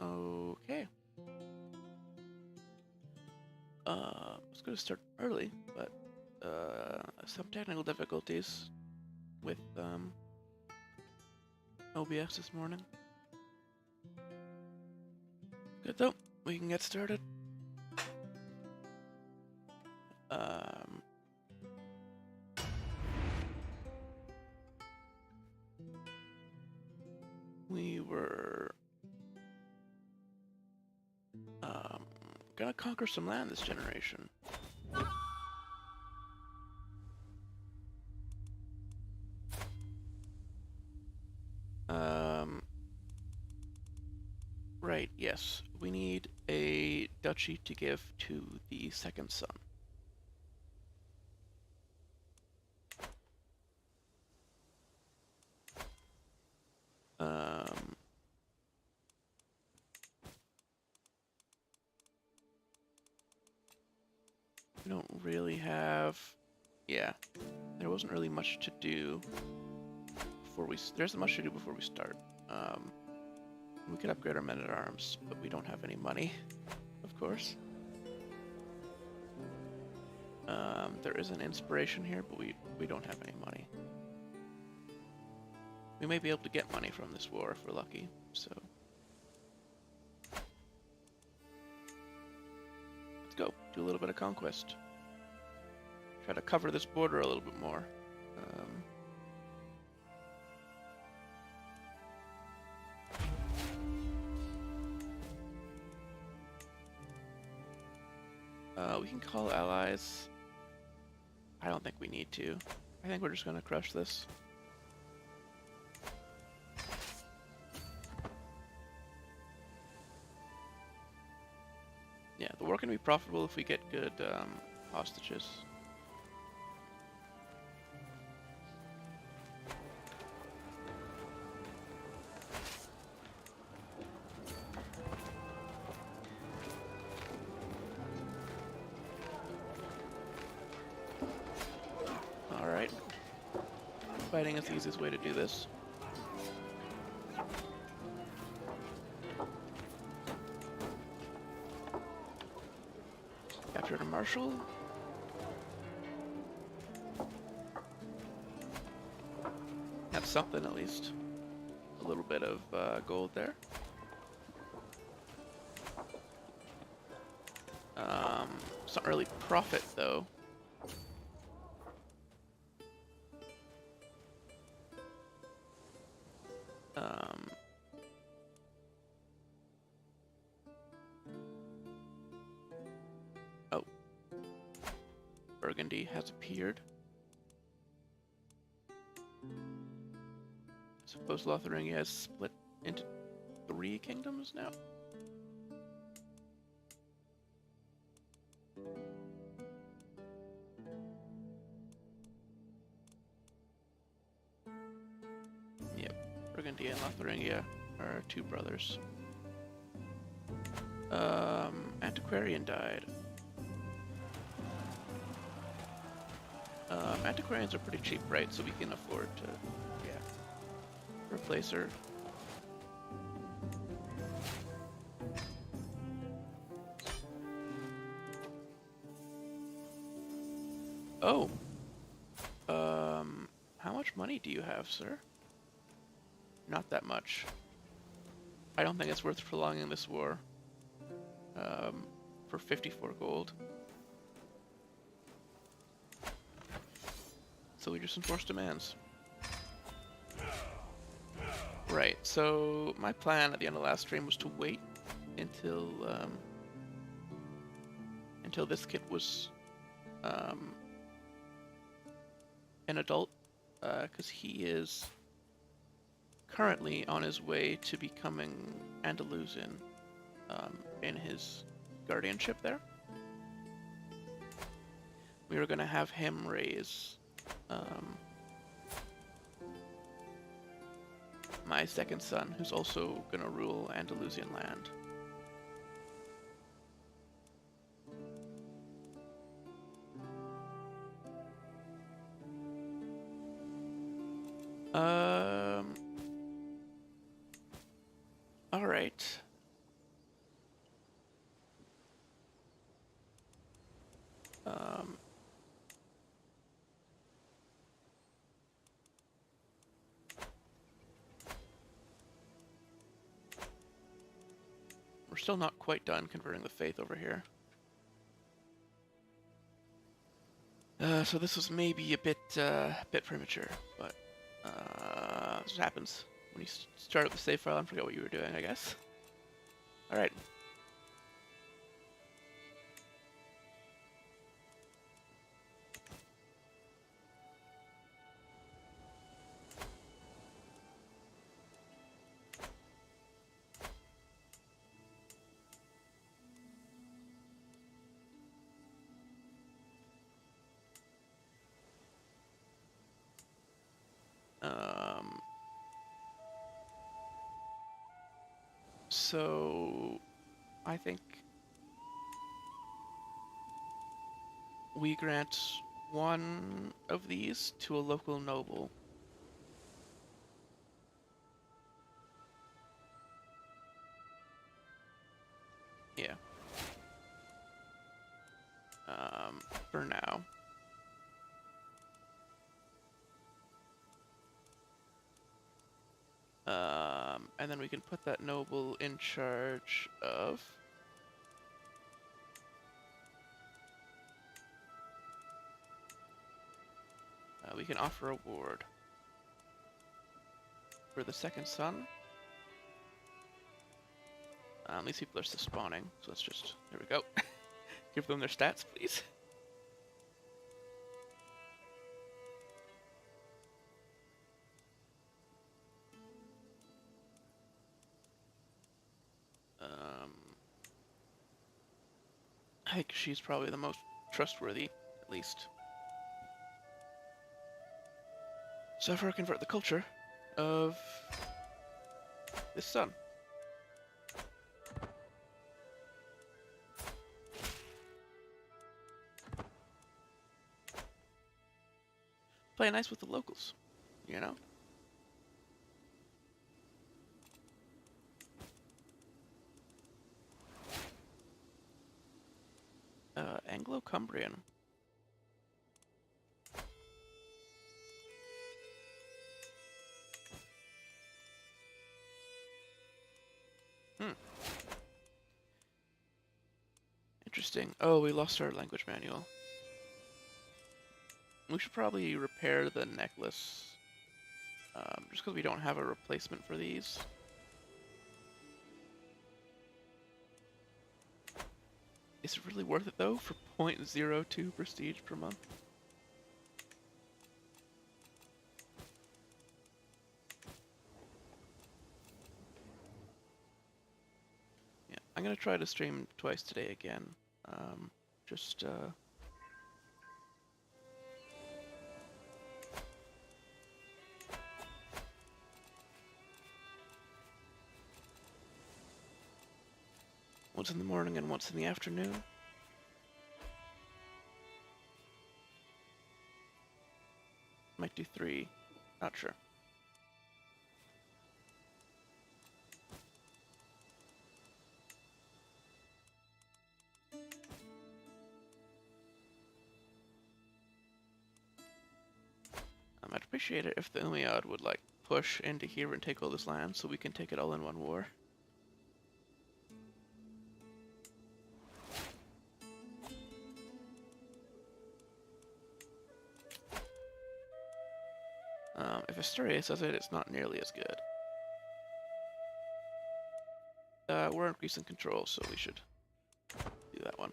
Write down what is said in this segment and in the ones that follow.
Okay. I was going to start early, but some technical difficulties with OBS this morning. Good though, we can get started. We were gonna conquer some land this generation. Right, yes. We need a duchy to give to the second son. We don't really have... Yeah, there wasn't really much to do before we... There isn't much to do before we start. We could upgrade our men-at-arms, but we don't have any money, of course. There is an inspiration here, but we don't have any money. We may be able to get money from this war if we're lucky, so... Let's go, do a little bit of conquest. Try to cover this border a little bit more. We can call allies. I don't think we need to. I think we're just going to crush this. Yeah, the war can be profitable if we get good hostages. Alright. Fighting is the easiest way to do this. Captured a marshal. Have something at least. A little bit of gold there. It's not really profit though. Oh. Burgundy has appeared. I suppose Lotharingia has split into 3 kingdoms now. Yep, Burgundy and Lotharingia are 2 brothers. Antiquarian died. Antiquarians are pretty cheap, right? So we can afford to, yeah, replace her. Oh! How much money do you have, sir? Not that much. I don't think it's worth prolonging this war. For 54 gold. So we just enforce demands. Right, so my plan at the end of the last stream was to wait until this kid was an adult, because he is currently on his way to becoming Andalusian in his guardianship there. We were going to have him raise my second son, who's also going to rule Andalusian land. Alright. still not quite done converting the faith over here. So this was maybe a bit premature, but this happens when you start up the save file and forget what you were doing, I guess. All right. So I think we grant one of these to a local noble. Yeah. For now. And then we can put that noble in charge of... we can offer a ward for the second son. These people are still spawning, so let's just... There we go. Give them their stats, please. I think she's probably the most trustworthy, at least. So far, convert the culture of this son. Play nice with the locals, you know? Anglo-Cumbrian. Interesting. Oh, we lost our language manual. We should probably repair the necklace. Just because we don't have a replacement for these. Is it really worth it, though, for 0.02 prestige per month? Yeah, I'm gonna try to stream twice today again. Just, once in the morning and once in the afternoon. Might do 3. Not sure. I'd appreciate it if the Umayyad would, like, push into here and take all this land so we can take it all in one war. If Asturia says it, it's not nearly as good. We're increasing control, so we should do that one.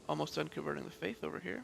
Almost done converting the faith over here.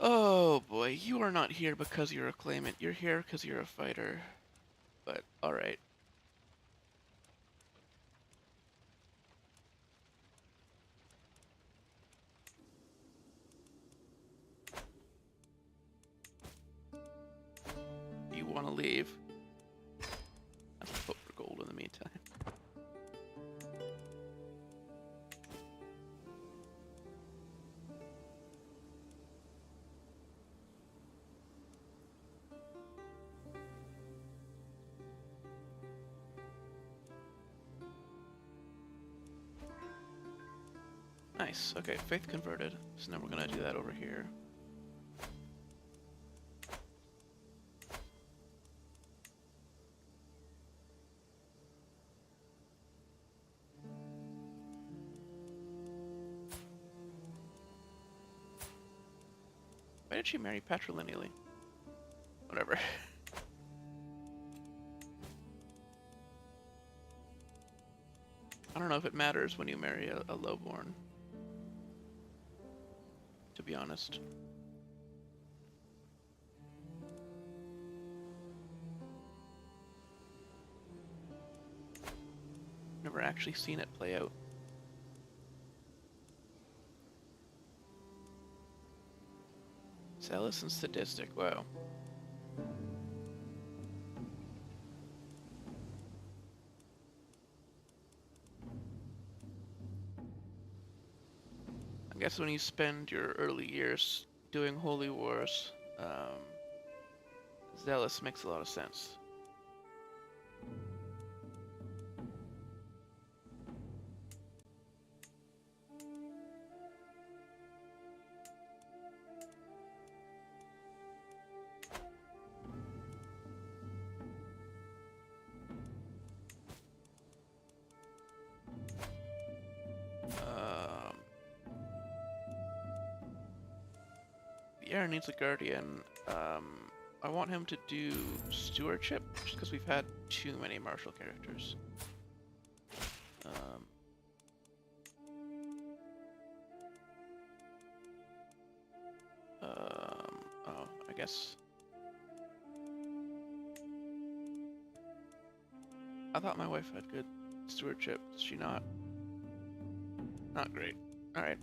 Oh boy, you are not here because you're a claimant. You're here because you're a fighter. But, alright. want to leave. I have to hope for gold in the meantime. Nice. Okay, faith converted. So now we're gonna do that over here. Why did she marry patrilineally? Whatever. I don't know if it matters when you marry a lowborn, to be honest. Never actually seen it play out. Zealous and sadistic, wow. I guess when you spend your early years doing holy wars, zealous makes a lot of sense. The heir needs a guardian. I want him to do stewardship, just because we've had too many martial characters. Oh, I guess. I thought my wife had good stewardship. Does she not? Not great. Alright.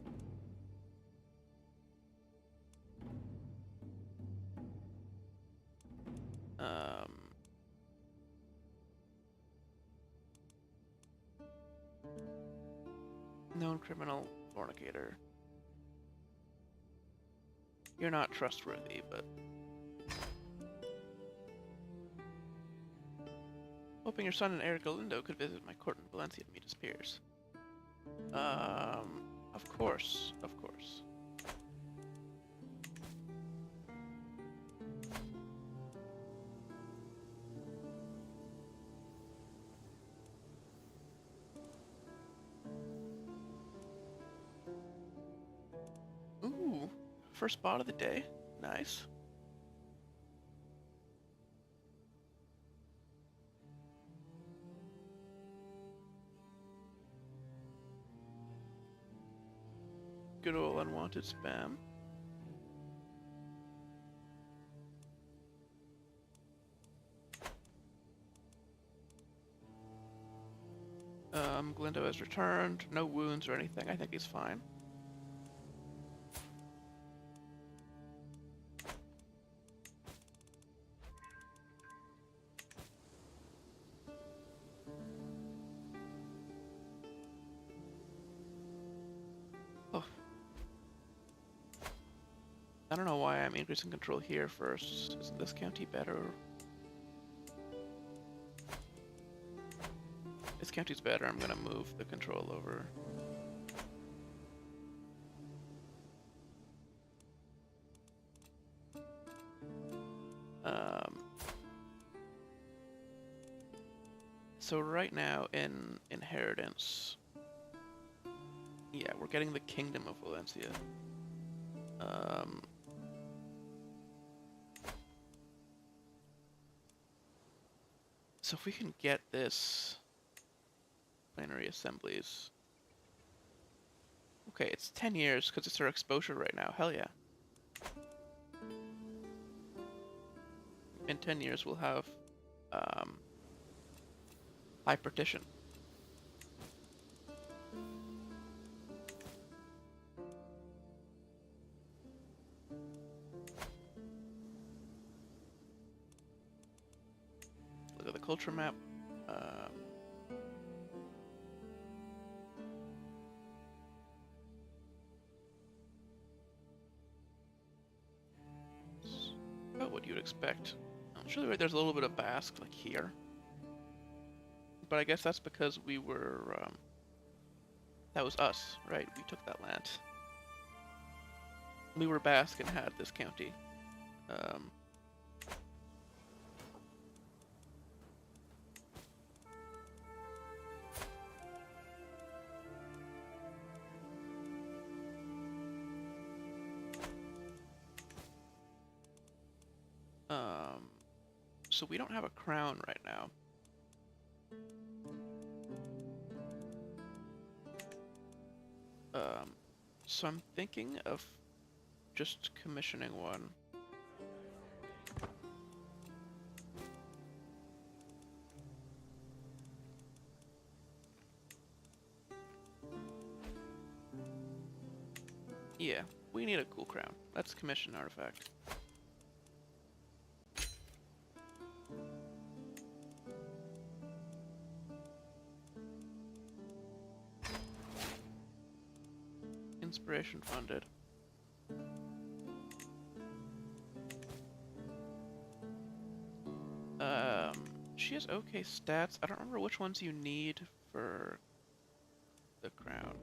Known criminal fornicator. You're not trustworthy, but... Hoping your son and heir Galindo could visit my court in Valencia to meet his peers. Of course, of course. Ooh, first bot of the day. Nice. Good old unwanted spam. Galindo has returned. No wounds or anything. I think he's fine. Oh. I don't know why I'm increasing control here first. Isn't this county better? This county's better. I'm gonna move the control over. So right now in inheritance, yeah, we're getting the Kingdom of Valencia. So if we can get this plenary assemblies. Okay, it's 10 years because it's our exposure right now. Hell yeah. In 10 years we'll have high partition. culture map. About what you'd expect. I'm sure there's a little bit of Basque, like here. But I guess that's because we were, that was us, right? We took that land. We were Basque and had this county. So we don't have a crown right now. So I'm thinking of just commissioning one. Yeah, we need a cool crown. Let's commission an artifact. Inspiration funded. She has okay stats. I don't remember which ones you need for the crown.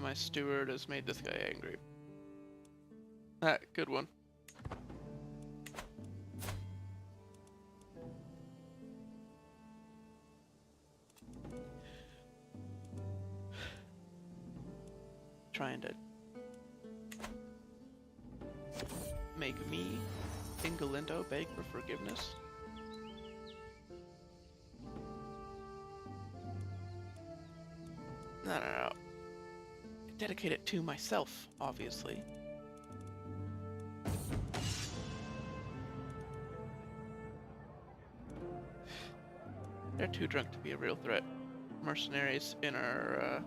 My steward has made this guy angry. Ah, good one. Trying to make me, Ingalindo, beg for forgiveness. No. Dedicate it to myself, obviously. They're too drunk to be a real threat. Mercenaries in our,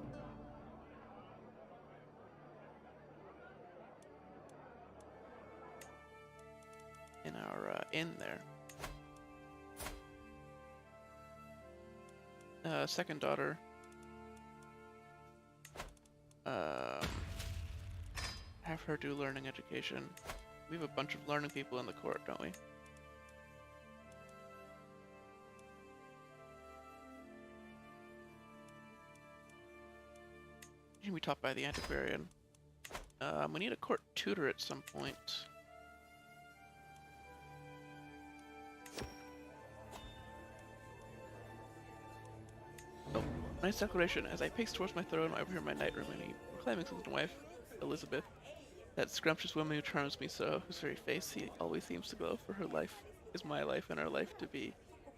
inn there. Second daughter. Have her do learning education. We have a bunch of learning people in the court, don't we? We taught by the antiquarian. We need a court tutor at some point. Oh, nice declaration. As I pace towards my throne, I overhear my knight Romani proclaiming to his wife, Elizabeth, that scrumptious woman who charms me so, whose very face he always seems to glow, for her life is my life, and our life to be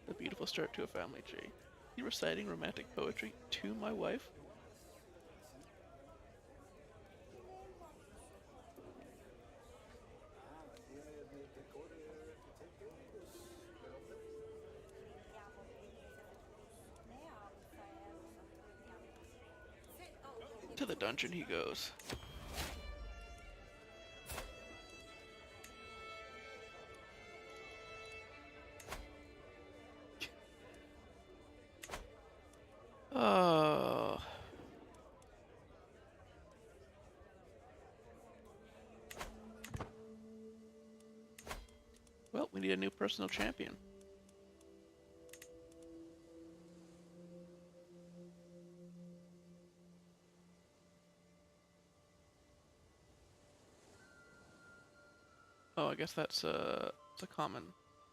the beautiful start to a family tree. You reciting romantic poetry to my wife? To the dungeon he goes. Oh. Well, we need a new personal champion. Oh, I guess it's a common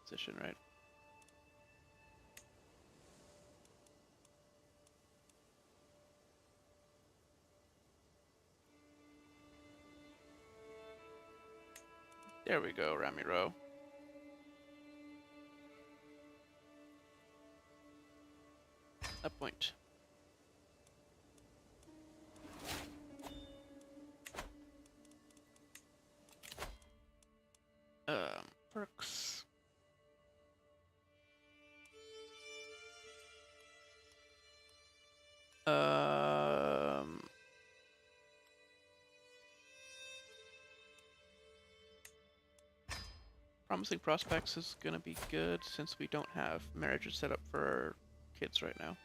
position, right? There we go, Ramiro. A point. Promising prospects is gonna be good since we don't have marriages set up for our kids right now.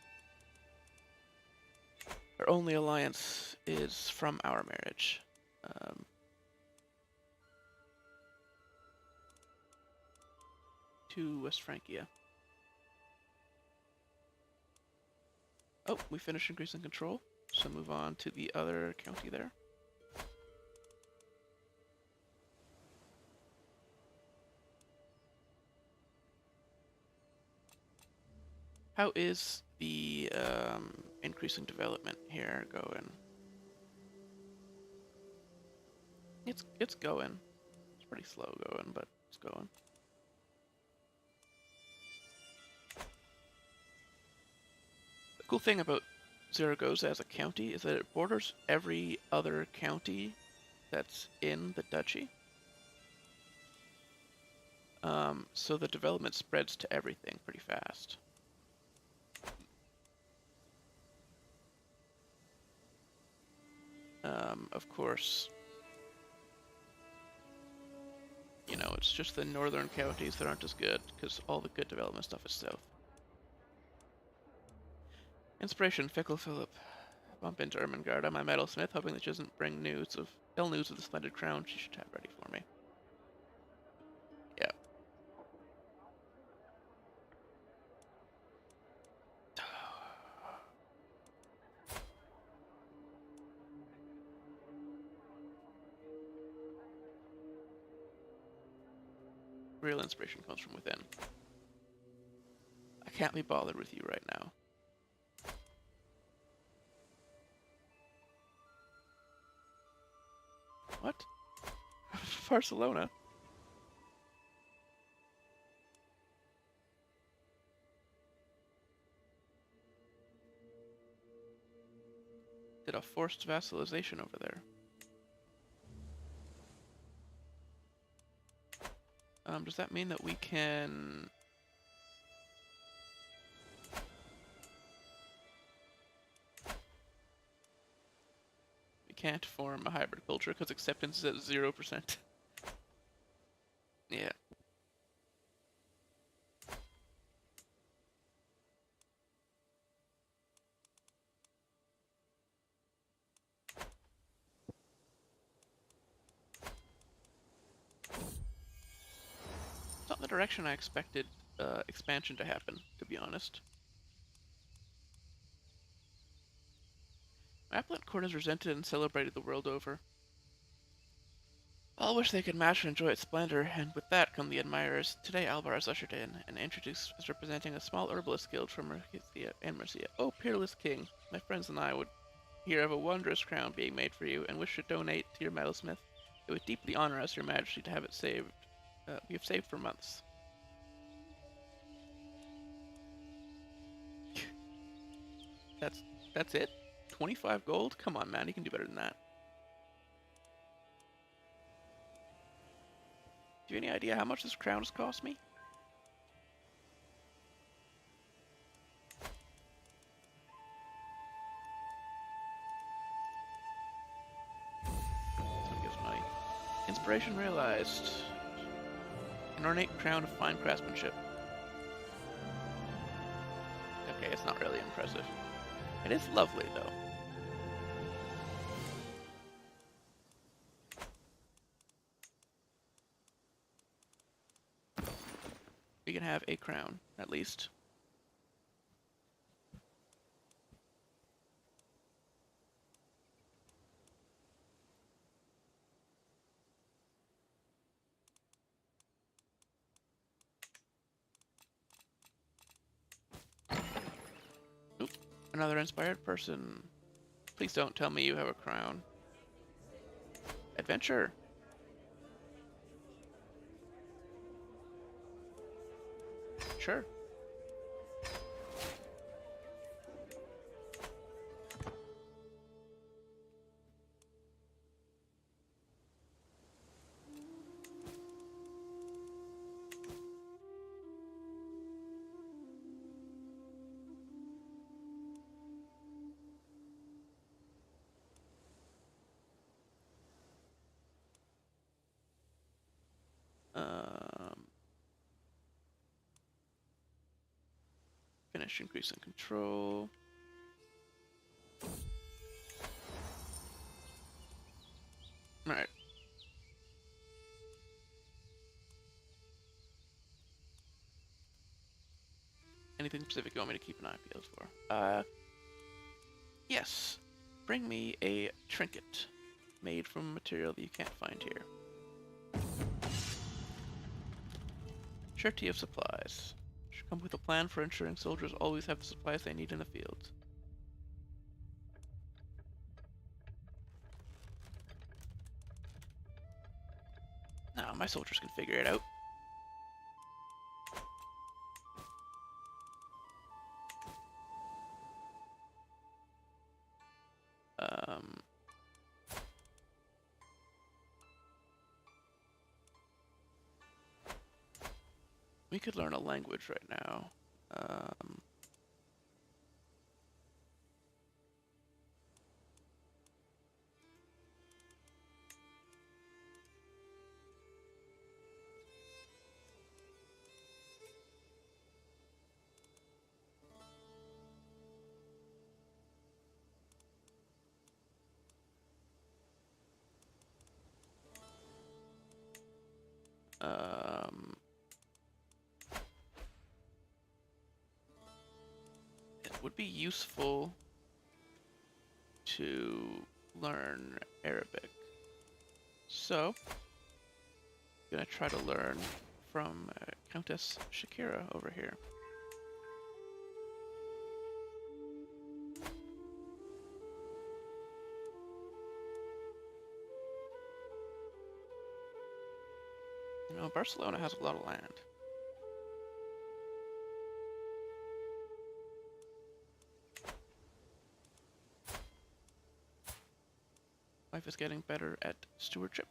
Our only alliance is from our marriage. To West Francia. Oh, we finished increasing control, so move on to the other county there. How is the increasing development here going? It's going. It's pretty slow going, but it's going. The cool thing about Zaragoza as a county is that it borders every other county that's in the duchy. So the development spreads to everything pretty fast. Of course, you know, it's just the northern counties that aren't as good, because all the good development stuff is south. Inspiration, Fickle Philip. Bump into Ermengarde on my metalsmith, hoping that she doesn't bring ill news of the splendid crown she should have ready for me. Yeah. Real inspiration comes from within. I can't be bothered with you right now. What? Barcelona? Did a forced vassalization over there. Does that mean that we can... We can't form a hybrid culture because acceptance is at 0%. Yeah. It's not the direction I expected expansion to happen, to be honest. Applet Court is resented and celebrated the world over. All wish they could match and enjoy its splendor, and with that come the admirers. Today Alvar is ushered in and introduced as representing a small herbalist guild from Mercia. Oh, peerless king, my friends and I would hear of a wondrous crown being made for you, and wish to donate to your metalsmith. It would deeply honor us, your majesty, to have it saved. We have saved for months. That's it? 25 gold? Come on, man, you can do better than that. Do you have any idea how much this crown has cost me? Someone gives money. Inspiration realized. An ornate crown of fine craftsmanship. Okay, it's not really impressive. It is lovely, though. We can have a crown, at least. Oop, another inspired person. Please don't tell me you have a crown. Adventure. Sure. Managed to increase in control. Alright. Anything specific you want me to keep an eye peeled for? Yes. Bring me a trinket made from material that you can't find here. Surety of supplies. Should come with a plan for ensuring soldiers always have the supplies they need in the field. Now, my soldiers can figure it out. We could learn a language right now. It would be useful to learn Arabic. So, I'm gonna try to learn from Countess Shakira over here. You know, Barcelona has a lot of land. Life is getting better at stewardship.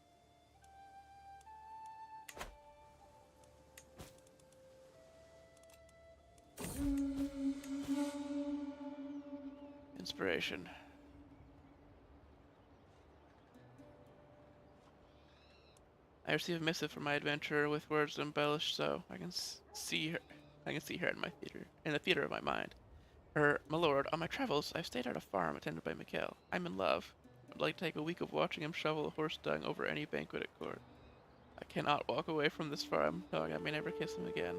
Inspiration. I receive a missive from my adventurer with words embellished so I can see her. I can see her in the theater of my mind. My lord, on my travels, I've stayed at a farm attended by Mikhail. I'm in love. I'd like to take a week of watching him shovel horse dung over any banquet at court. I cannot walk away from this farm, knowing I may never kiss him again.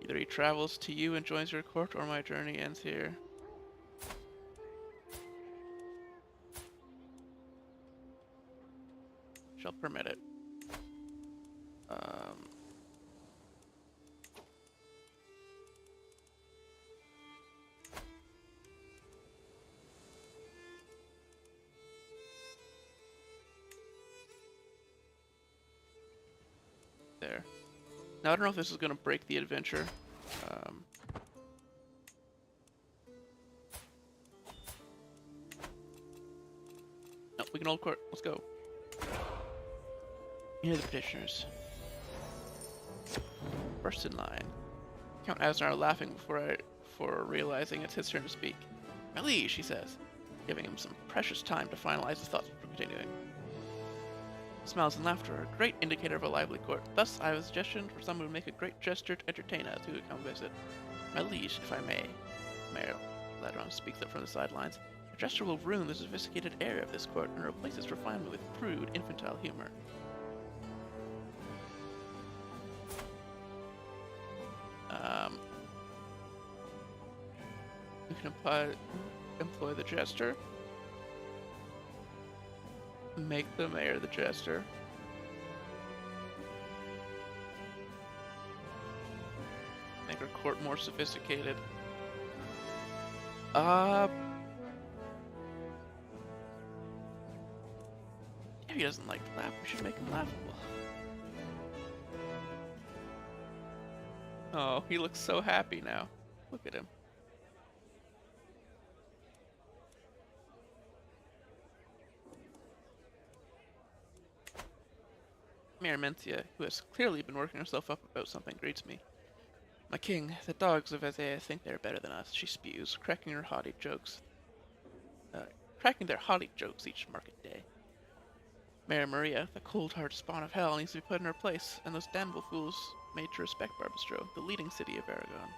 Either he travels to you and joins your court, or my journey ends here. Shall permit it. There. Now, I don't know if this is going to break the adventure. No, we can hold court. Let's go. Here are the petitioners. First in line. Count Asnar laughing before realizing it's his turn to speak. My liege, she says, giving him some precious time to finalize his thoughts before continuing. Smiles and laughter are a great indicator of a lively court. Thus, I have a suggestion for someone who would make a great gesture to entertain us who would come visit. My liege, if I may. Mayor Ladron speaks up from the sidelines. A gesture will ruin the sophisticated air of this court and replace its refinement with crude, infantile humor. You can employ the jester. Make the mayor the jester. Make our court more sophisticated. If he doesn't like to laugh, we should make him laughable. Oh, he looks so happy now. Look at him. Mayor Mencia, who has clearly been working herself up about something, greets me. My king, the dogs of Azea think they're better than us, she spews, cracking their haughty jokes each market day. Mayor Maria, the cold-hearted spawn of hell, needs to be put in her place, and those damnable fools made to respect Barbastro, the leading city of Aragon.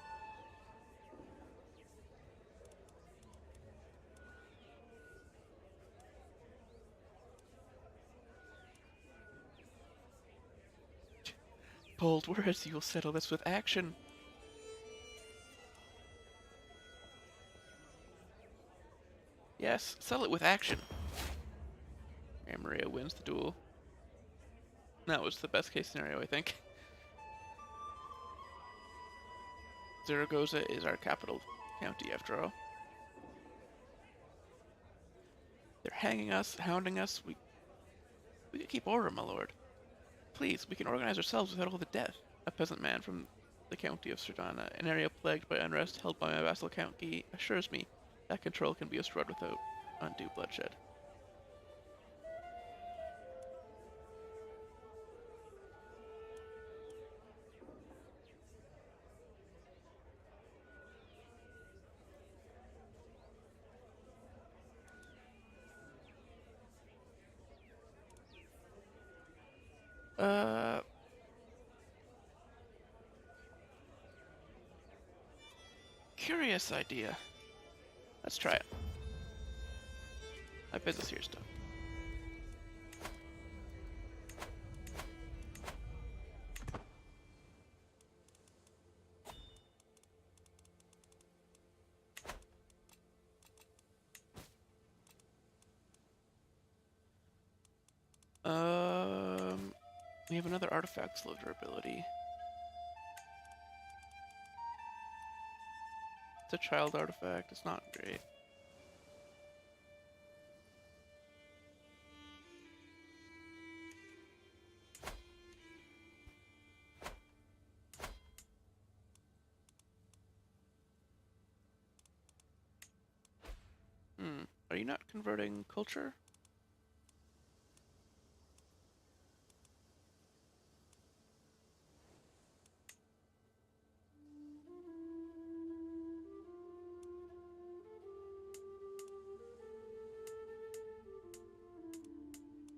Bold words, you will settle this with action. Yes, settle it with action. Maria wins the duel. That was the best case scenario, I think. Zaragoza is our capital county, after all. They're hanging us, hounding us. We can keep order, my lord. Please, we can organize ourselves without all the death. A peasant man from the county of Sardana, an area plagued by unrest held by my vassal Count Guy, assures me that control can be restored without undue bloodshed. Curious idea. Let's try it. My business here is done. We have another artifact slow durability. It's a child artifact, it's not great. Are you not converting culture?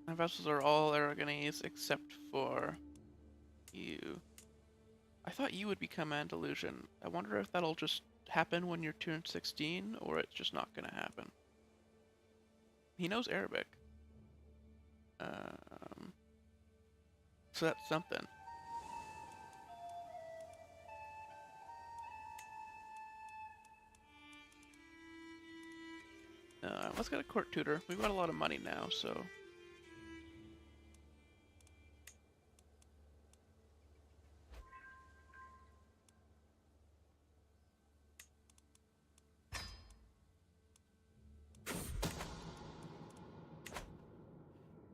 My vessels are all Aragonese except for you. I thought you would become Andalusian. I wonder if that'll just happen when you're turned 16, or it's just not gonna happen. He knows Arabic. So that's something. Let's get a court tutor. We've got a lot of money now, so...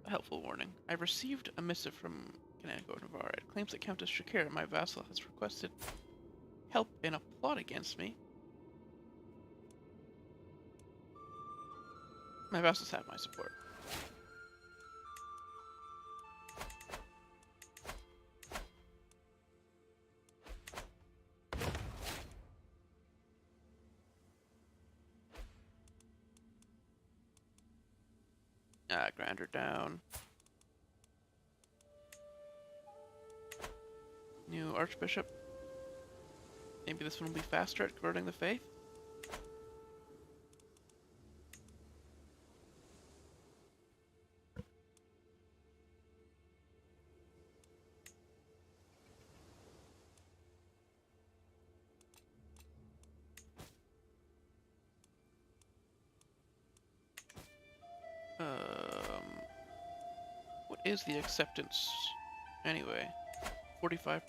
A helpful warning. I've received a missive from Cananico Navarre. It claims that Countess Shakir, my vassal, has requested help in a plot against me. My vassals have my support. Grandeur down. New Archbishop. Maybe this one will be faster at converting the faith? What is the acceptance anyway? 45%.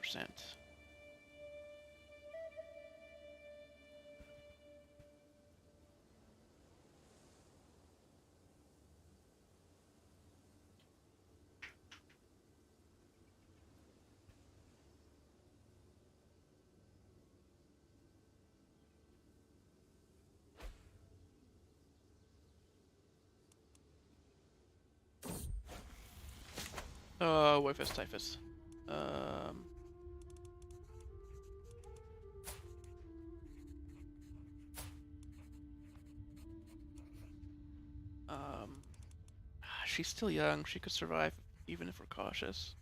Wifus typhus. She's still young. She could survive even if we're cautious.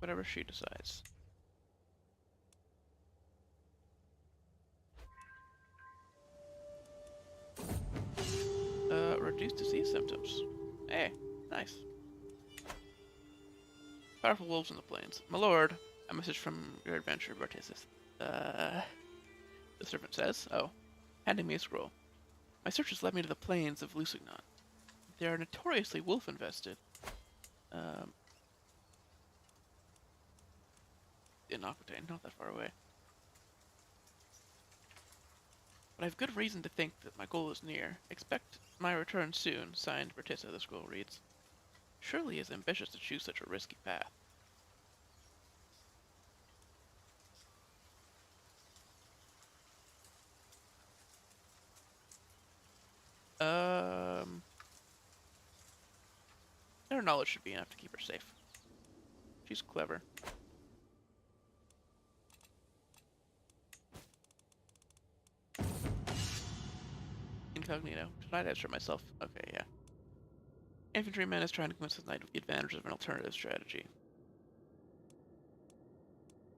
Whatever she decides. reduced disease symptoms. Hey, nice. Powerful wolves in the plains. My lord, a message from your adventurer, Bartesis. The servant says. Oh, handing me a scroll. My searches led me to the plains of Lusignan. They are notoriously wolf-infested. In Aquitaine, not that far away. But I have good reason to think that my goal is near. Expect my return soon, signed Bertissa, the scroll reads. Surely he is ambitious to choose such a risky path. Her knowledge should be enough to keep her safe. She's clever. Incognito. Tonight I assure myself. Okay, yeah. Infantryman is trying to convince his knight of the advantages of an alternative strategy.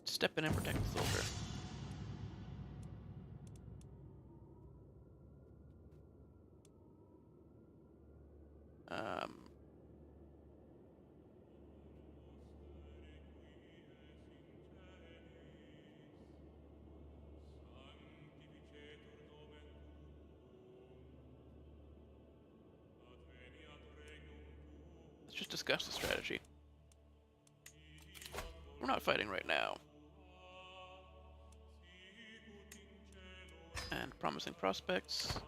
Step in and protect the soldier. Let's just discuss the strategy. We're not fighting right now. And promising prospects,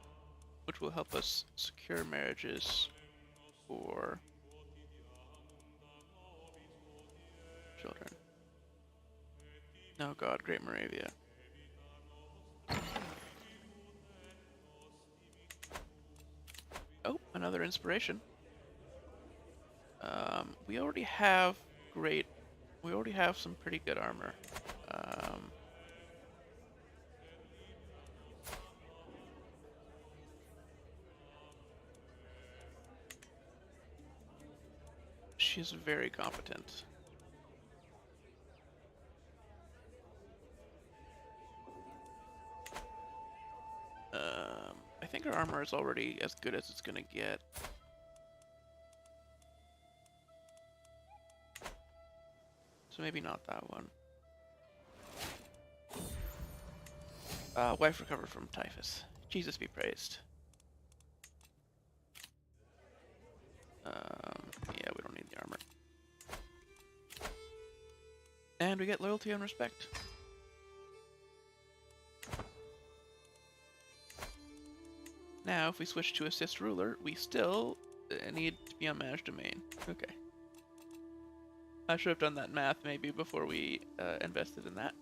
which will help us secure marriages for children. Oh god, Great Moravia. Oh, another inspiration. We already have some pretty good armor. She's very competent. I think her armor is already as good as it's gonna get. So maybe not that one. Wife recovered from typhus. Jesus be praised. Yeah, we don't need the armor. And we get loyalty and respect. Now, if we switch to assist ruler, we still need to be on managed domain. Okay. I should have done that math maybe before we invested in that.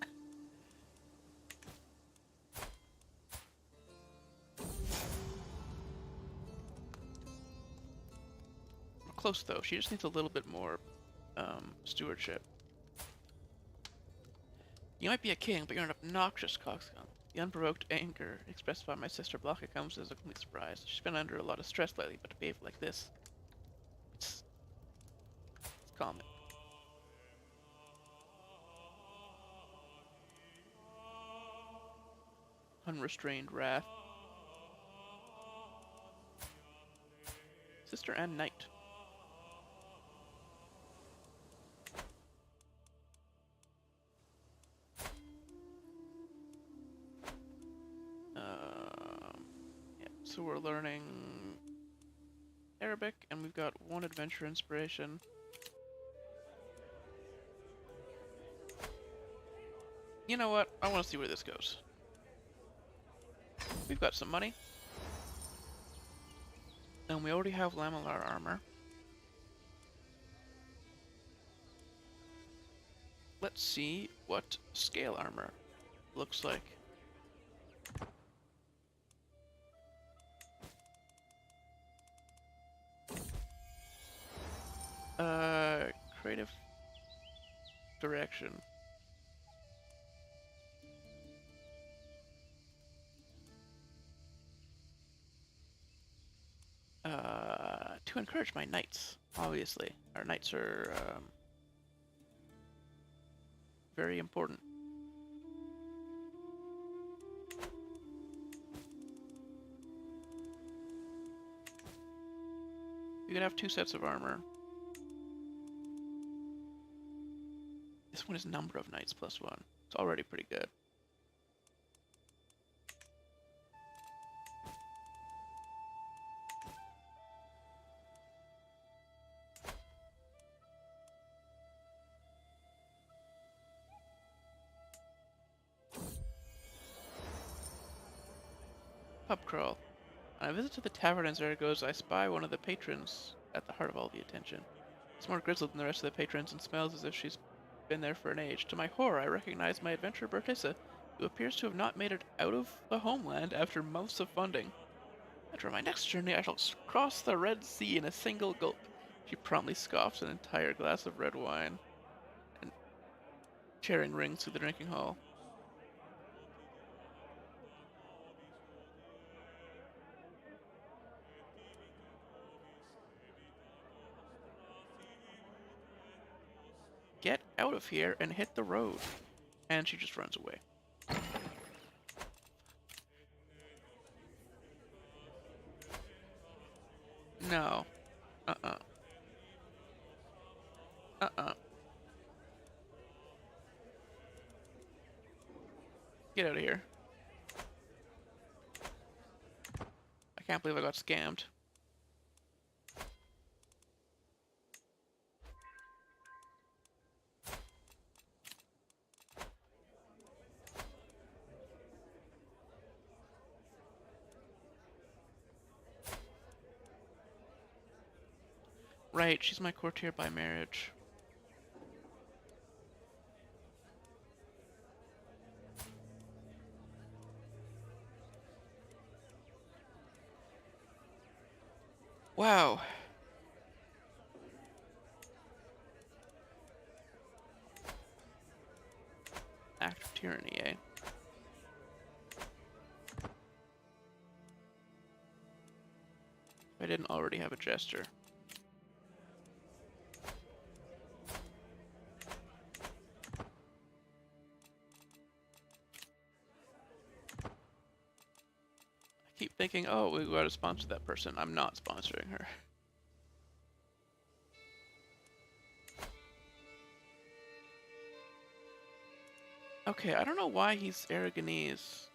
We're close though. She just needs a little bit more stewardship. You might be a king, but you're an obnoxious coxcomb. The unprovoked anger expressed by my sister Blanca comes as a complete surprise. She's been under a lot of stress lately, but to behave like this, it's common. Unrestrained wrath. Sister and knight. Yeah, so we're learning Arabic, and we've got one adventure inspiration. You know what? I want to see where this goes. We've got some money. And we already have lamellar armor. Let's see what scale armor looks like. Creative direction. To encourage my knights, obviously. Our knights are very important. You could have 2 sets of armor. This one is number of knights +1. It's already pretty good. Pub crawl. On a visit to the tavern in Zaragoza, I spy one of the patrons at the heart of all the attention. It's more grizzled than the rest of the patrons and smells as if she's been there for an age. To my horror, I recognize my adventurer Bertissa, who appears to have not made it out of the homeland after months of funding. After my next journey, I shall cross the Red Sea in a single gulp. She promptly scoffs an entire glass of red wine, and tearing rings through the drinking hall. Get out of here and hit the road. And she just runs away. No. Uh-uh. Uh-uh. Get out of here. I can't believe I got scammed. Right, she's my courtier by marriage. Wow. Act of tyranny, eh? I didn't already have a jester. I keep thinking, oh, we gotta sponsor that person. I'm not sponsoring her. Okay, I don't know why he's Aragonese.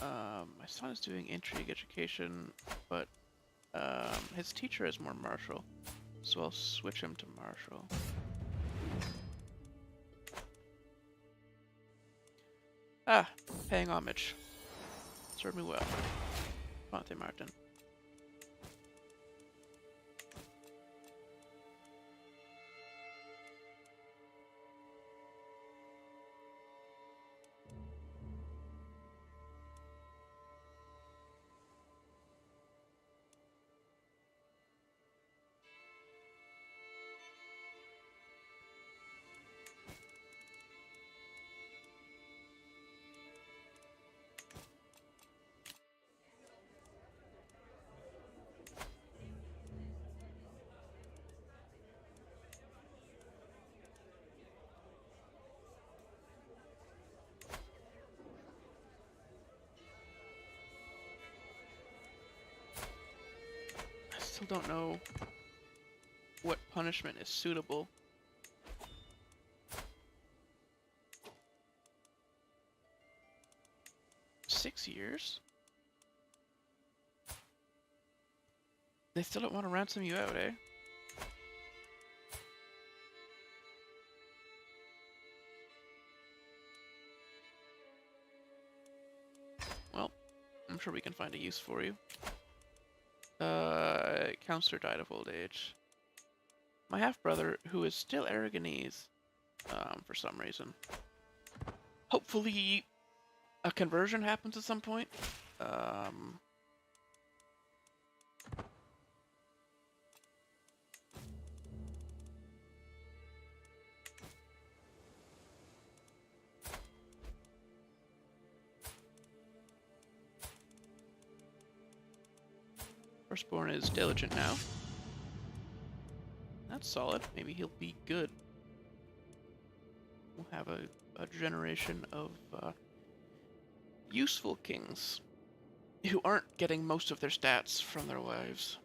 My son is doing intrigue education, but his teacher is more martial, so I'll switch him to martial. Ah, paying homage. Serve me well. Fonte Martin. I still don't know what punishment is suitable. Six years? They still don't want to ransom you out, eh? Well, I'm sure we can find a use for you. Counselor died of old age. My half-brother, who is still Aragonese, for some reason. Hopefully a conversion happens at some point. Firstborn is diligent now. That's solid. Maybe he'll be good. have a generation of useful kings who aren't getting most of their stats from their wives.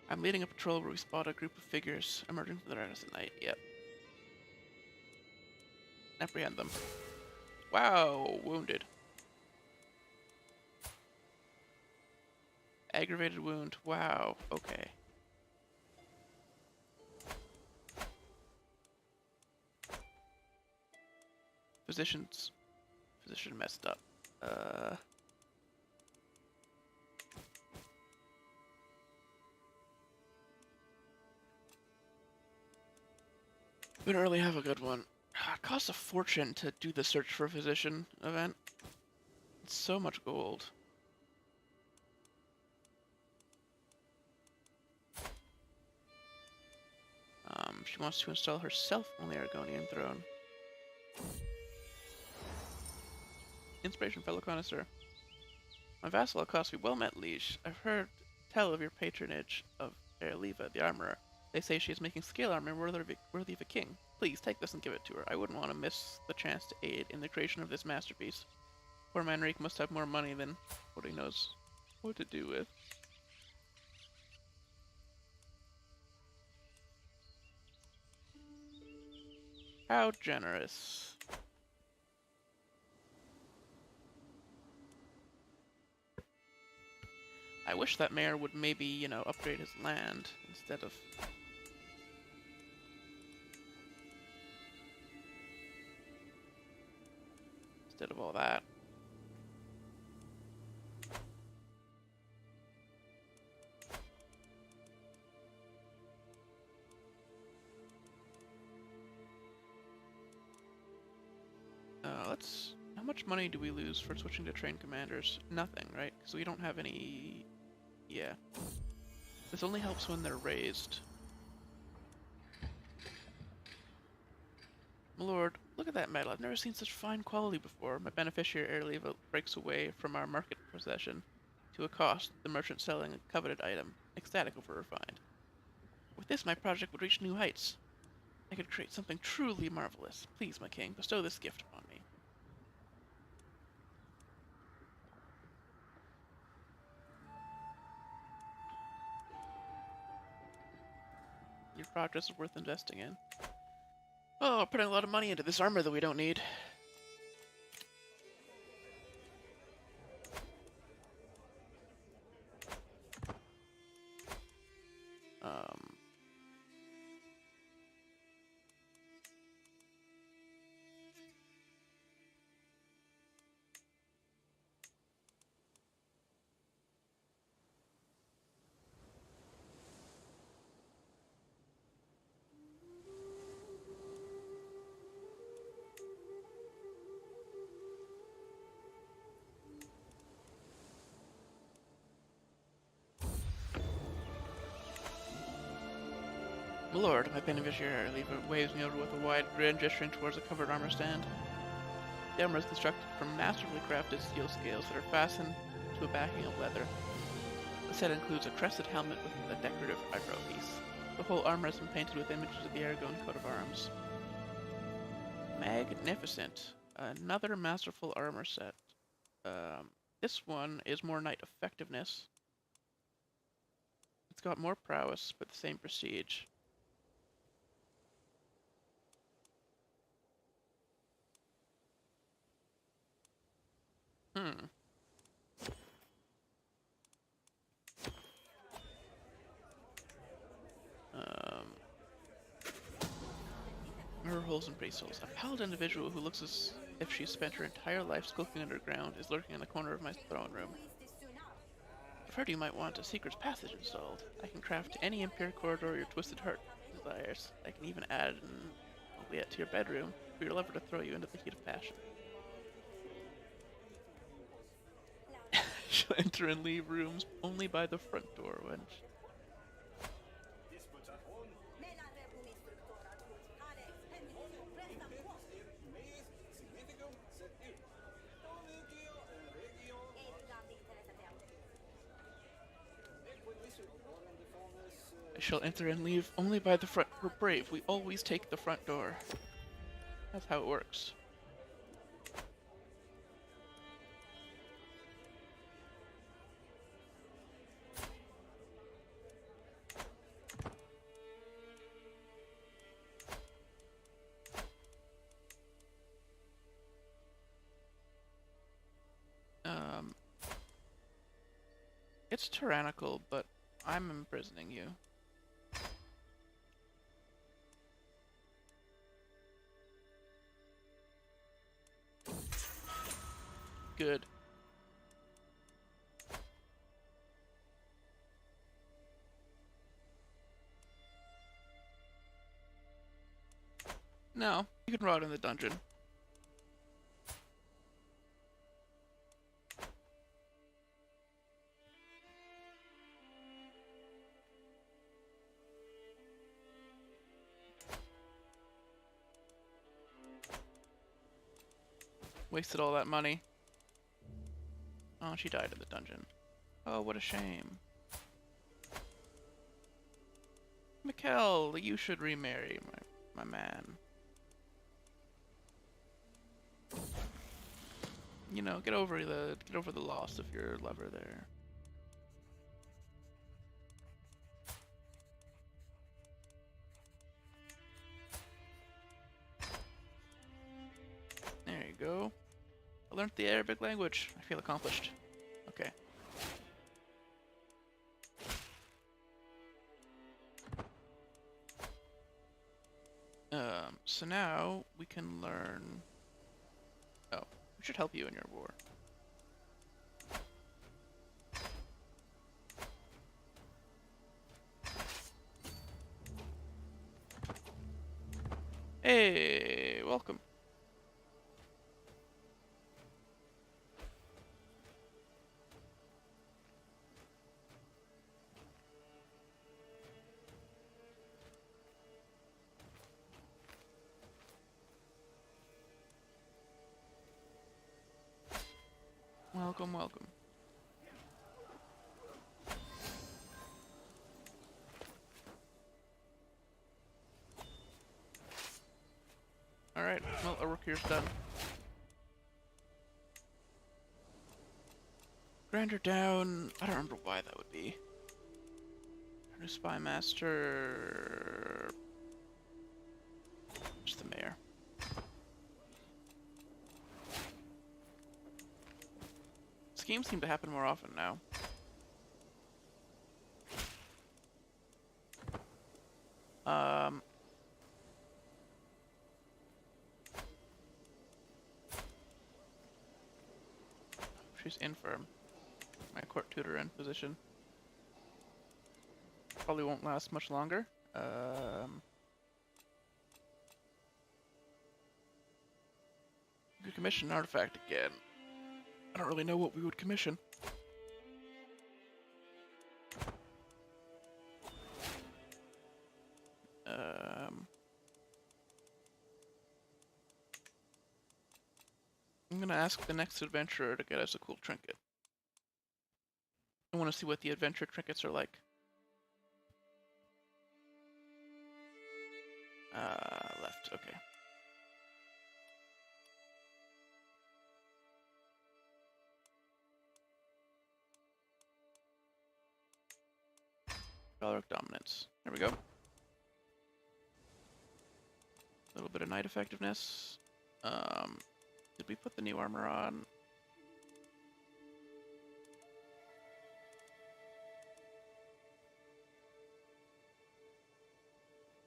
I'm leading a patrol where we spot a group of figures emerging from the darkness at night. Yep. Apprehend them. Wow, wounded. Aggravated wound. Wow, okay. Physician messed up. We don't really have a good one. It costs a fortune to do the search for a physician event. It's so much gold. She wants to install herself on the Aragonian throne. Inspiration, fellow connoisseur. My vassal accosts me. Well met, liege. I've heard tell of your patronage of Erliva, the armorer. They say she is making scale armor worthy of a king. Please, take this and give it to her. I wouldn't want to miss the chance to aid in the creation of this masterpiece. Poor Manrique must have more money than what he knows what to do with. How generous. I wish that mayor would maybe, you know, upgrade his land instead of... all that. How much money do we lose for switching to trained commanders? Nothing, right? Because we don't have any... Yeah. This only helps when they're raised. My lord, look at that metal. I've never seen such fine quality before. My beneficiary Erliva breaks away from our market possession to accost the merchant selling a coveted item, ecstatic over her find. With this, my project would reach new heights. I could create something truly marvelous. Please, my king, bestow this gift upon me. Your project is worth investing in. Oh, putting a lot of money into this armor that we don't need. My lord, my beneficiary waves me over with a wide grin, gesturing towards a covered armor stand. The armor is constructed from masterfully crafted steel scales that are fastened to a backing of leather. The set includes a crested helmet with a decorative eyebrow piece. The whole armor has been painted with images of the Aragón coat of arms. Magnificent. Another masterful armor set. This one is more knight effectiveness. It's got more prowess, but the same prestige. Mirror holes and brace holes. A pallid individual who looks as if she spent her entire life skulking underground is lurking in the corner of my throne room. I've heard you might want a secret passage installed. I can craft any impure corridor your twisted heart desires. I can even add an oubliette to your bedroom for your lover to throw you into the heat of passion. She'll enter and leave rooms only by the front door, wench. I shall enter and leave only by the front. We're brave. We always take the front door. That's how it works. It's tyrannical, but I'm imprisoning you. Good. No, you can rot in the dungeon. Wasted all that money. Oh, she died in the dungeon. Oh, what a shame. Mikkel, you should remarry my man. You know, get over the loss of your lover there. There you go. I learned the Arabic language. I feel accomplished. Okay. So now we can learn... Oh, we should help you in your war. Hey, welcome. Welcome, welcome. Alright, well, our work here's done. Grandeur down. I don't remember why that would be. New spy master. Just the mayor. Schemes seem to happen more often now. She's infirm. My court tutor in position. Probably won't last much longer. We could commission an artifact again. I don't really know what we would commission. I'm gonna ask the next adventurer to get us a cool trinket. I want to see what the adventure trinkets are like. Left, okay. Valoric dominance. There we go. A little bit of knight effectiveness. Did we put the new armor on?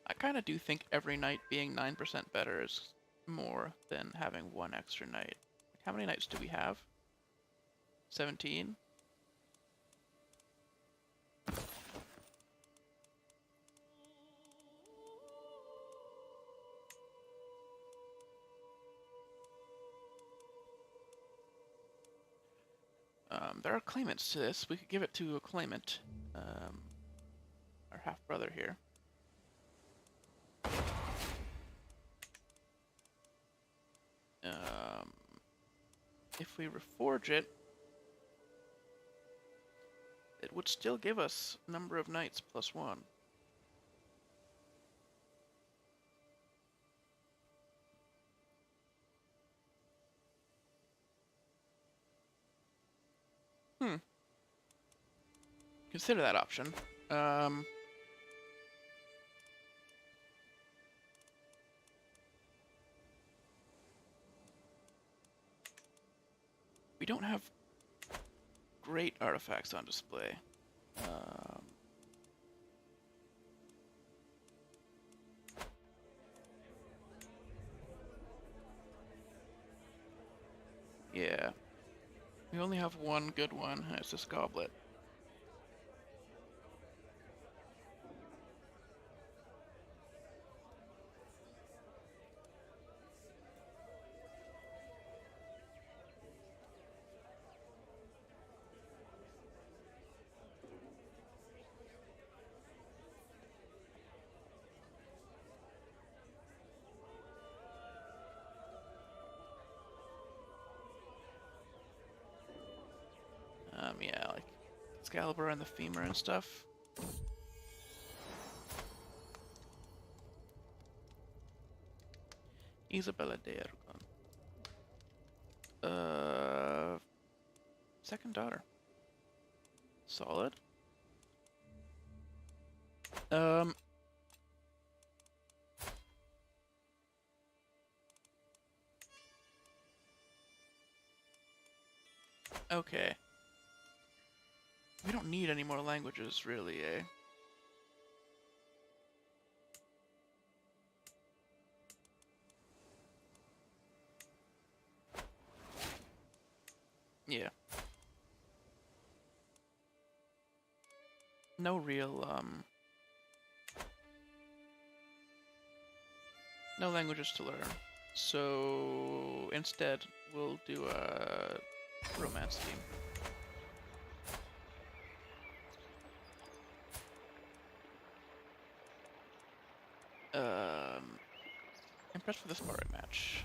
I kind of do think every knight being 9% better is more than having one extra knight. How many knights do we have? 17? There are claimants to this. We could give it to a claimant. Our half-brother here. If we reforge it, it would still give us number of knights +1. Hmm. Consider that option. We don't have great artifacts on display. Yeah. We only have one good one, and it's this goblet. Yeah, like Excalibur and the femur and stuff. Isabella de Aragon. Second daughter. Solid. Okay. We don't need any more languages, really, eh? Yeah. No real, no languages to learn. So, instead, we'll do a romance theme. Impressed with the sparring match.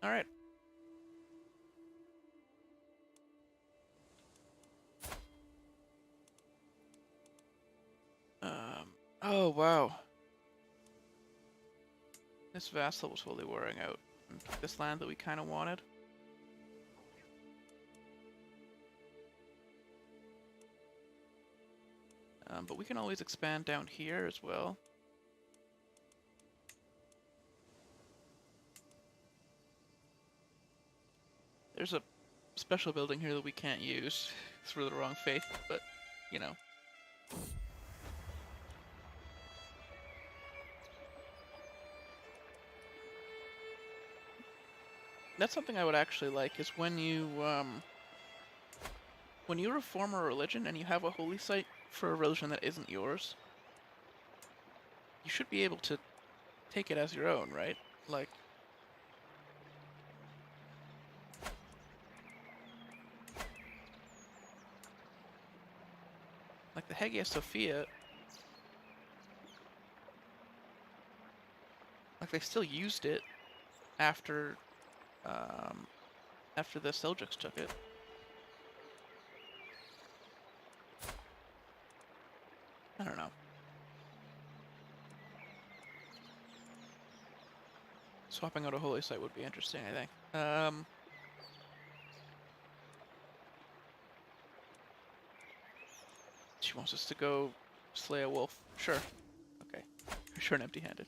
Alright. Oh, wow. This vassal was fully wearing out. And took this land that we kind of wanted. But we can always expand down here as well. There's a special building here that we can't use through the wrong faith, but, you know. That's something I would actually like, is when you reform a religion and you have a holy site for a religion that isn't yours, you should be able to take it as your own, right? Like, the Hagia Sophia, like, they still used it after the Seljuks took it. I don't know. Swapping out a holy site would be interesting, I think. She wants us to go slay a wolf. Sure. Okay. Return empty-handed.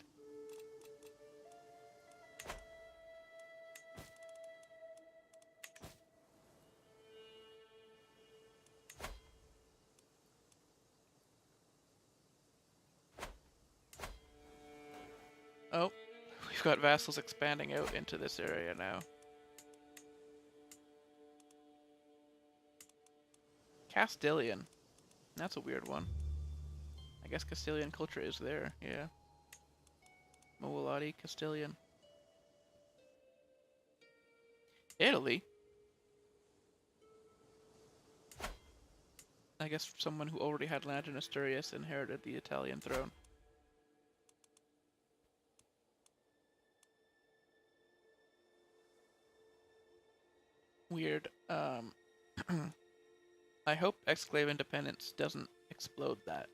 Oh, we've got vassals expanding out into this area now. Castilian. That's a weird one. I guess Castilian culture is there, yeah. Moalati, Castilian. Italy? I guess someone who already had land in Asturias inherited the Italian throne. Weird. I hope Exclave Independence doesn't explode that.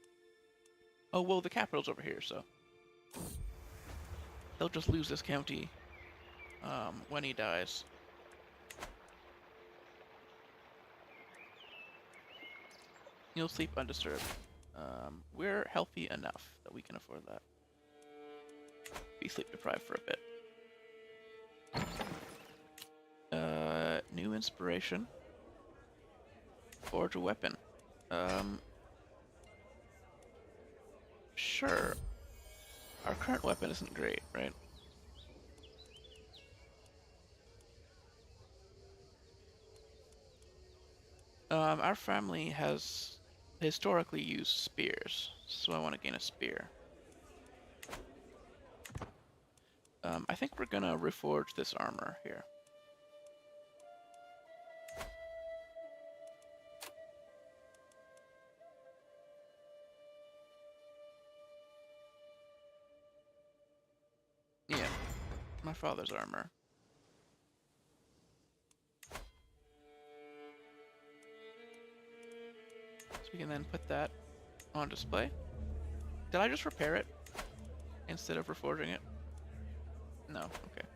Oh, well, the capital's over here, so they'll just lose this county when he dies. You'll sleep undisturbed. We're healthy enough that we can afford that. Be sleep deprived for a bit. New inspiration. Forge a weapon. Sure. Our current weapon isn't great, right? Our family has historically used spears, so I want to gain a spear. I think we're gonna reforge this armor here. Yeah, my father's armor. So we can then put that on display. Did I just repair it instead of reforging it? No, okay.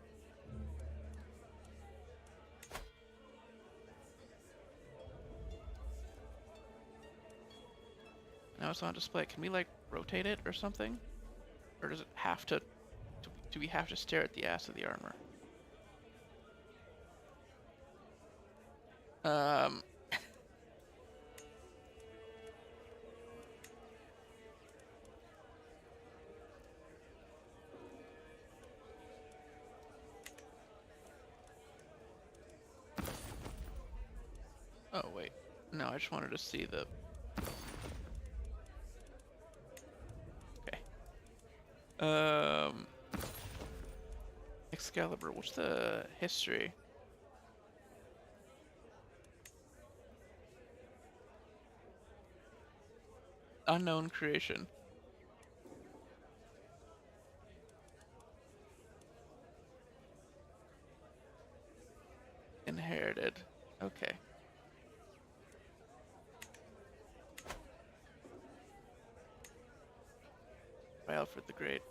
Now it's on display. Can we like rotate it or something? Or does it have to, do we have to stare at the ass of the armor? Oh wait. No, I just wanted to see the... Okay. Excalibur, what's the history? Unknown creation. Inherited. Okay. By Alfred the Great.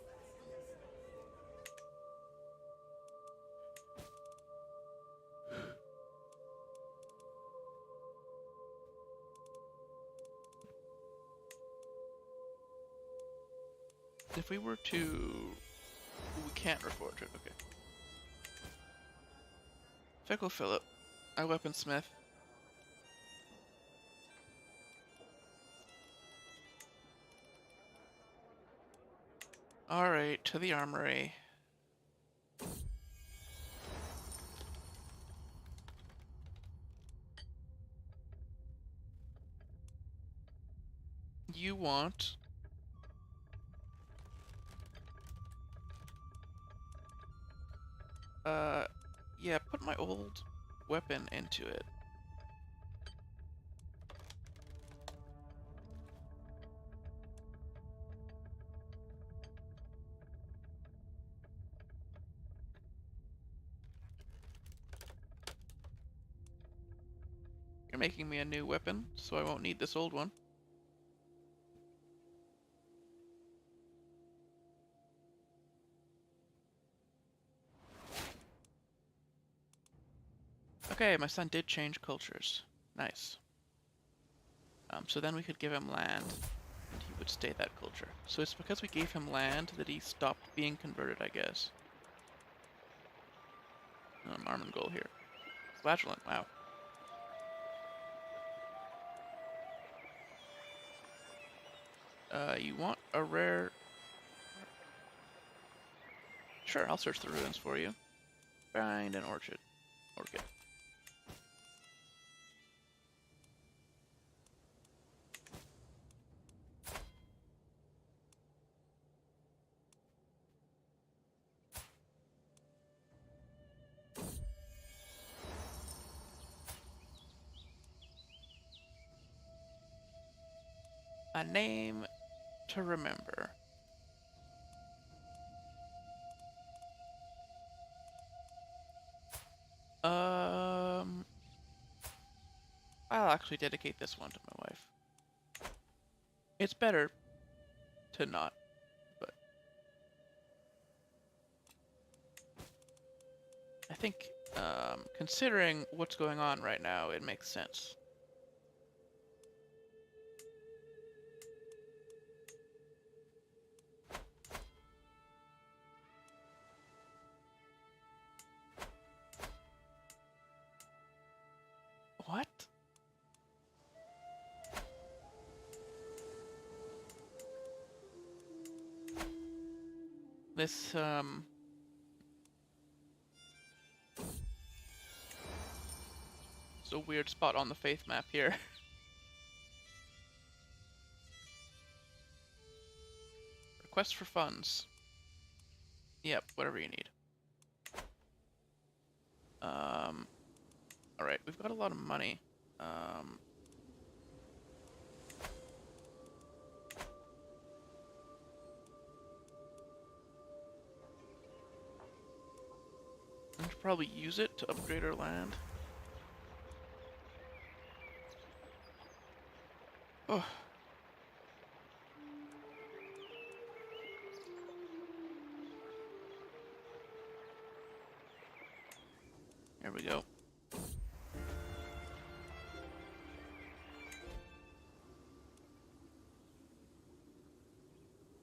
If we were to... We can't reforge it, okay. Fickle Philip, our weaponsmith. Alright, to the armory. You want... yeah, put my old weapon into it. You're making me a new weapon, so I won't need this old one. Okay, my son did change cultures. Nice. So then we could give him land, and he would stay that culture. So it's because we gave him land that he stopped being converted, I guess. Armengol here. Flagellant, wow. You want a rare... Sure, I'll search the ruins for you. Find an orchid. Orchid. A name to remember. I'll actually dedicate this one to my wife. It's better to not, but... think, considering what's going on right now, it makes sense. What? This, it's a weird spot on the faith map here. Request for funds. Yep, whatever you need. Alright, we've got a lot of money. We should probably use it to upgrade our land. Oh. There we go.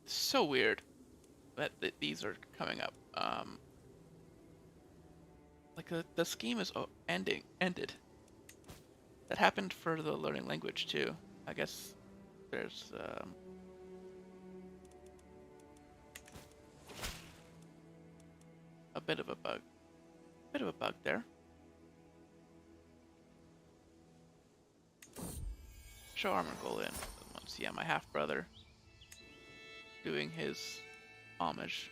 So weird that these are coming up. Like the scheme is ended. That happened for the learning language too. I guess there's a bit of a bug. Bit of a bug there. Show armor goal in. Once, yeah, my half brother doing his homage.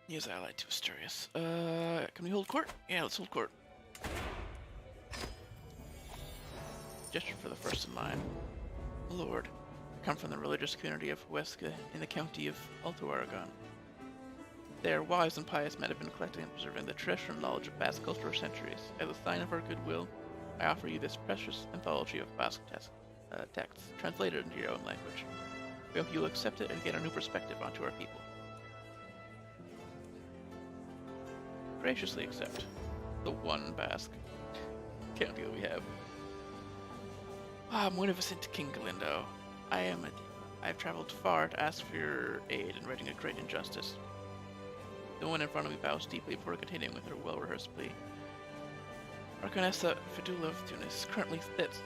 He is allied to Asturias. Can we hold court? Yeah, let's hold court. Gesture for the first in line. Lord, I come from the religious community of Huesca in the county of Alto Aragon. There, wise and pious men have been collecting and preserving the traditional knowledge of Basque culture for centuries. As a sign of our goodwill, I offer you this precious anthology of Basque texts, translated into your own language. We hope you'll accept it and gain a new perspective onto our people. Graciously accept the one Basque county that we have. Ah, munificent King Galindo, I am a diva. I have traveled far to ask for your aid in righting a great injustice. The one in front of me bows deeply before continuing with her well-rehearsed plea. Arconessa Fidula of Tunis currently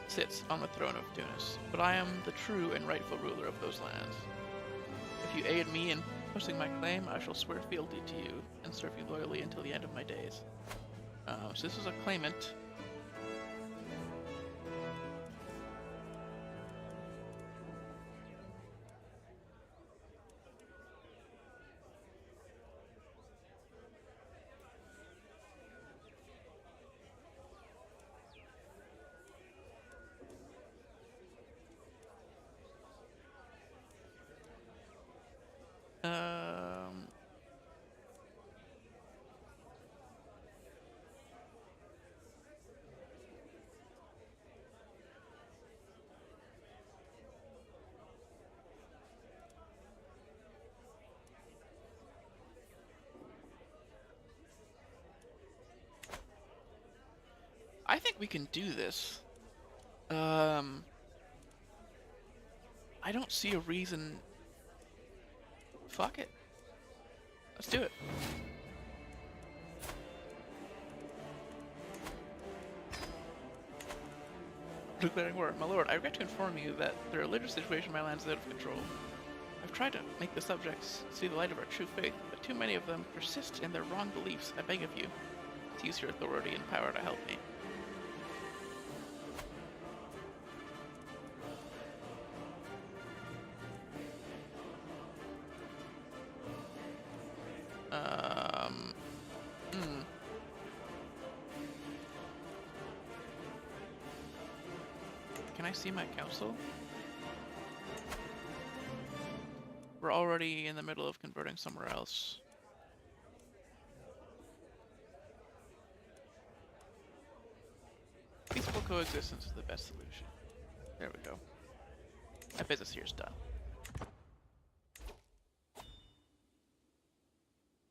sits on the throne of Tunis, but I am the true and rightful ruler of those lands. If you aid me in pushing my claim, I shall swear fealty to you and serve you loyally until the end of my days. So this is a claimant. I think we can do this. I don't see a reason. Fuck it. Let's do it. Declaring war. My lord, I regret to inform you that the religious situation in my land is out of control. I've tried to make the subjects see the light of our true faith, but too many of them persist in their wrong beliefs. I beg of you to use your authority and power to help me. Can I see my council? We're already in the middle of converting somewhere else. coexistence is the best solution. There we go. That business here is done.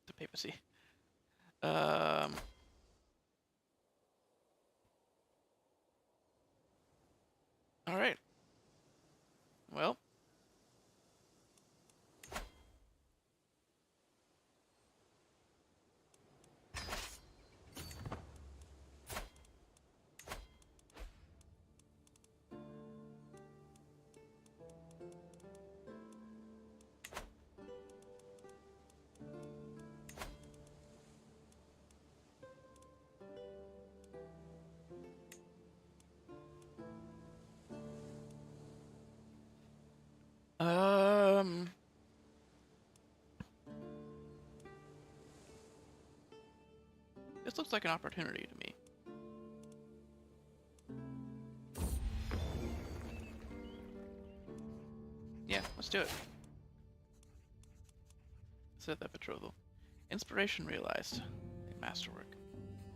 The papacy. Alright. Well. This looks like an opportunity to me. Yeah, let's do it. Set that betrothal. Inspiration realized. A masterwork.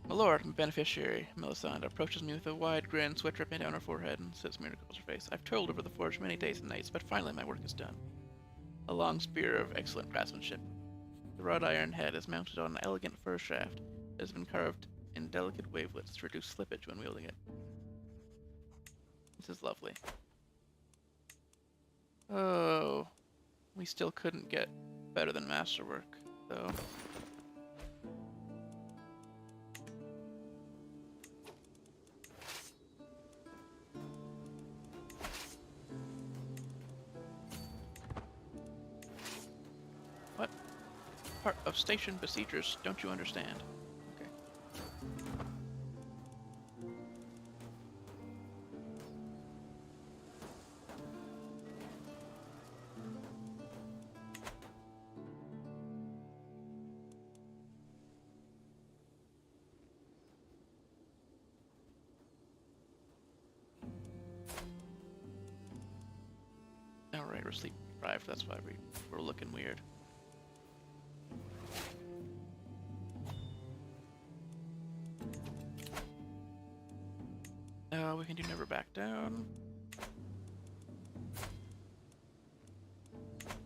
My lord, my beneficiary, Melisande, approaches me with a wide grin, sweat dripping down her forehead, and sits me across her face. I've toiled over the forge many days and nights, but finally my work is done. A long spear of excellent craftsmanship. The wrought iron head is mounted on an elegant fir shaft that has been carved in delicate wavelets to reduce slippage when wielding it. This is lovely. Oh, we still couldn't get better than masterwork, though. What part of station besiegers don't you understand? Okay. Alright, we're sleep deprived, that's why we're looking weird. We can do never back down.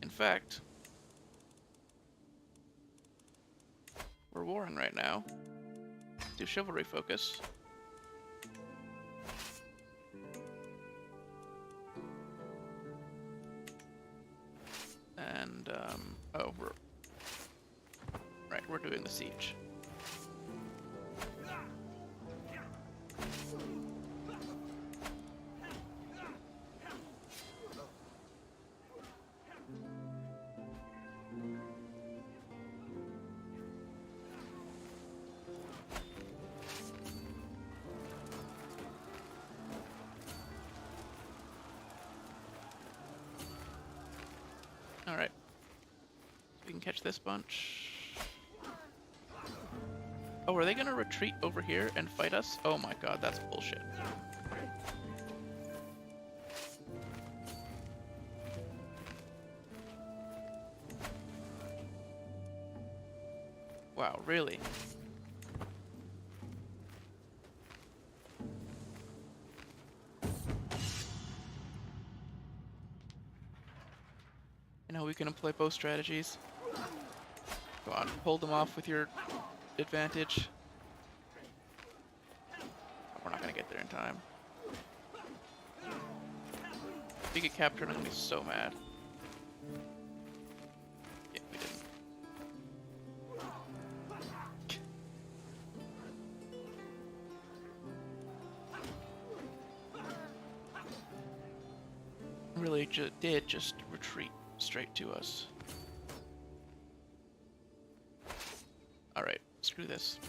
In fact, we're warring right now. Do chivalry focus. And, oh, we're doing the siege. Alright. We can catch this bunch. Oh, are they gonna retreat over here and fight us? Oh my god, that's bullshit. Wow, really? You know, we can employ both strategies. Go on, hold them off with your advantage. Oh, we're not gonna get there in time. If we get captured, I'm gonna be so mad. Yeah, we didn't. Really did just retreat straight to us. Alright, screw this.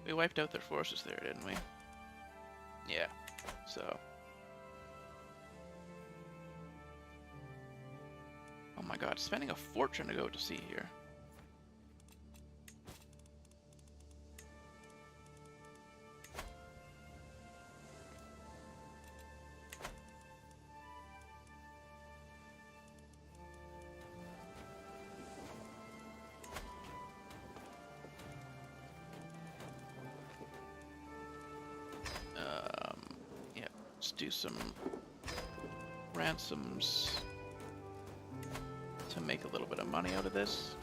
We wiped out their forces there, didn't we? Yeah, so. Oh my god, spending a fortune to go to sea here. Let's do some ransoms to make a little bit of money out of this.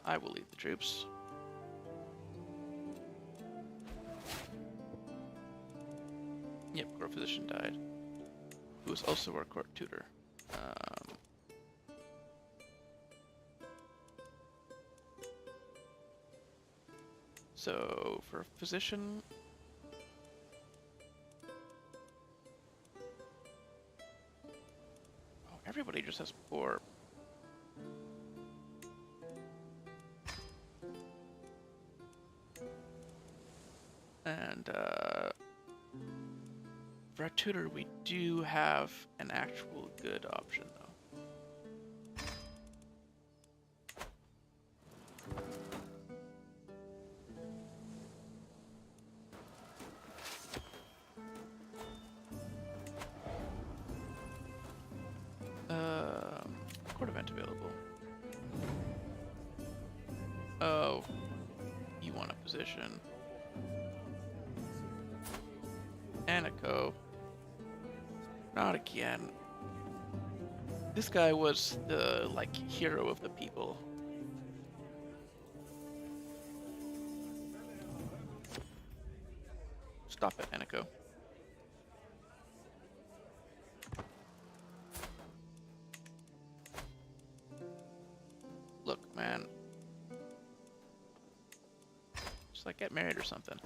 I will lead the troops. Yep, court physician died. Who was also our court tutor. So, for physician... Oh, everybody just has poor... And, for a tutor, we do have an actual good option, though. Court event available. Oh, you want a position. Anico. Not again. This guy was the, like, hero of the people. Stop it, Anico. Look, man. Just, like, get married or something.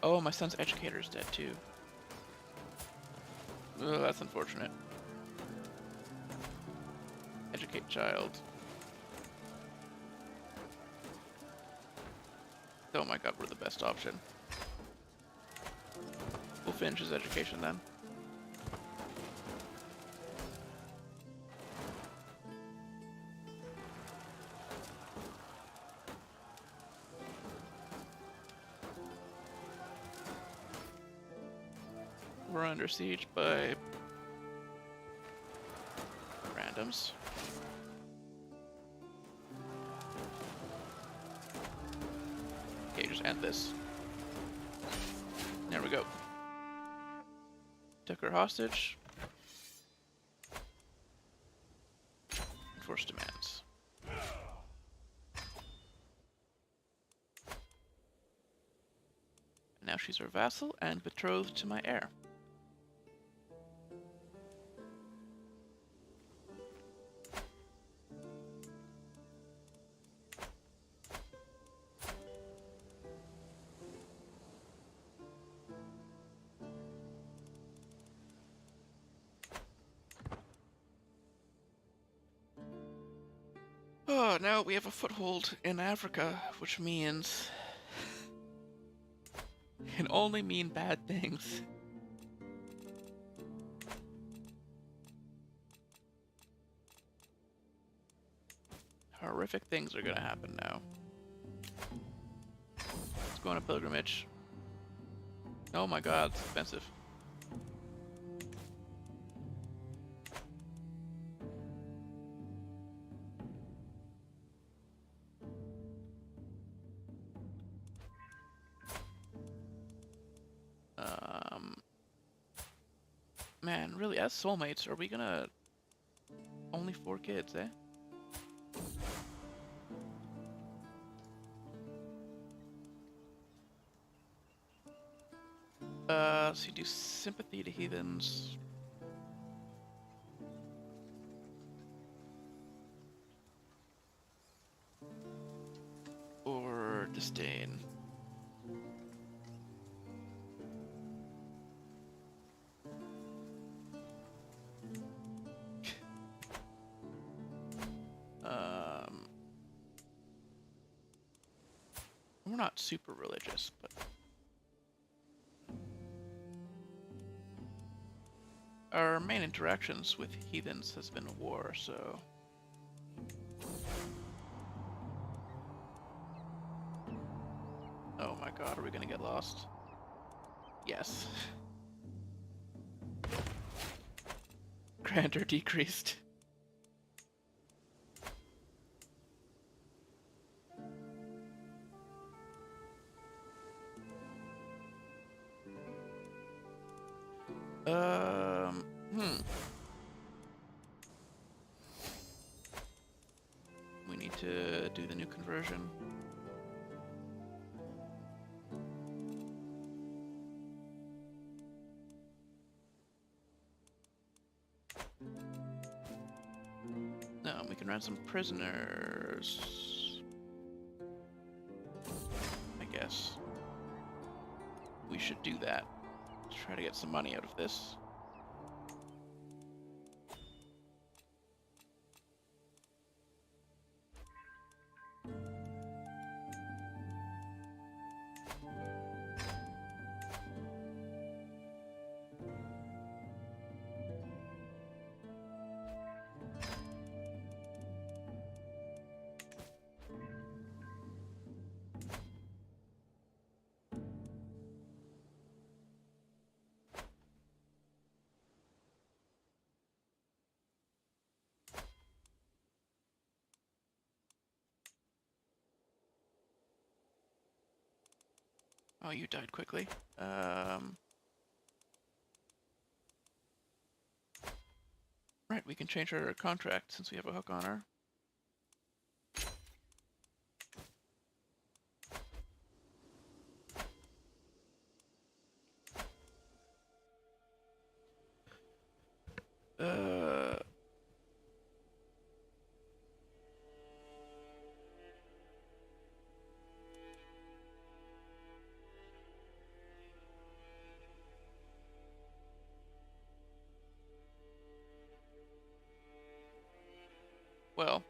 Oh, my son's educator's dead, too. Oh, that's unfortunate. Educate child. Oh my god, we're the best option. We'll finish his education then. We're under siege by randoms. Okay, just end this. There we go. Took her hostage. Enforce demands. Now she's our vassal and betrothed to my heir. Oh, now we have a foothold in Africa, which means it can only mean bad things. Horrific things are gonna happen now. Let's go on a pilgrimage. Oh my god, it's expensive. Man, really, as soulmates, are we gonna... Only 4 kids, eh? So you do sympathy to heathens. Or disdain. We're not super religious, but... Our main interactions with heathens has been war, so... Oh my god, are we gonna get lost? Yes. Grandeur decreased. Hmm. We need to do the new conversion. No, we can run some prisoners. I guess. We should do that. Try to get some money out of this. Oh, you died quickly. Right, we can change our contract since we have a hook on her. Well,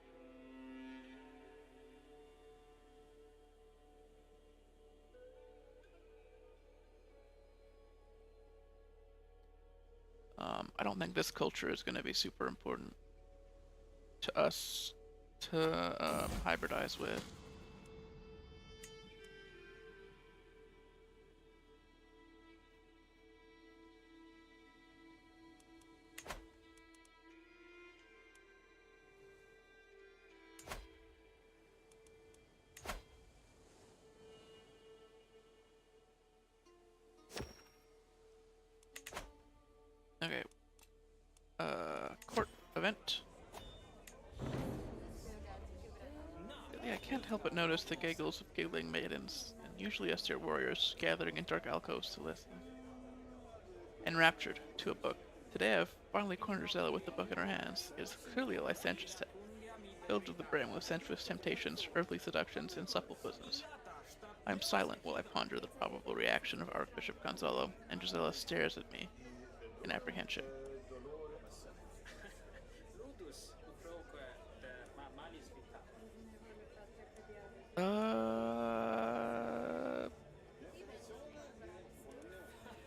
I don't think this culture is going to be super important to us to hybridize with. Okay. Court event. Yeah, I can't help but notice the giggles of giggling maidens, and usually austere warriors gathering in dark alcoves to listen. Enraptured to a book. Today I've finally cornered Zella with the book in her hands. It is clearly a licentious text, filled to the brim with sensuous temptations, earthly seductions, and supple bosoms. I am silent while I ponder the probable reaction of Archbishop Gonzalo, and Gisela stares at me in apprehension.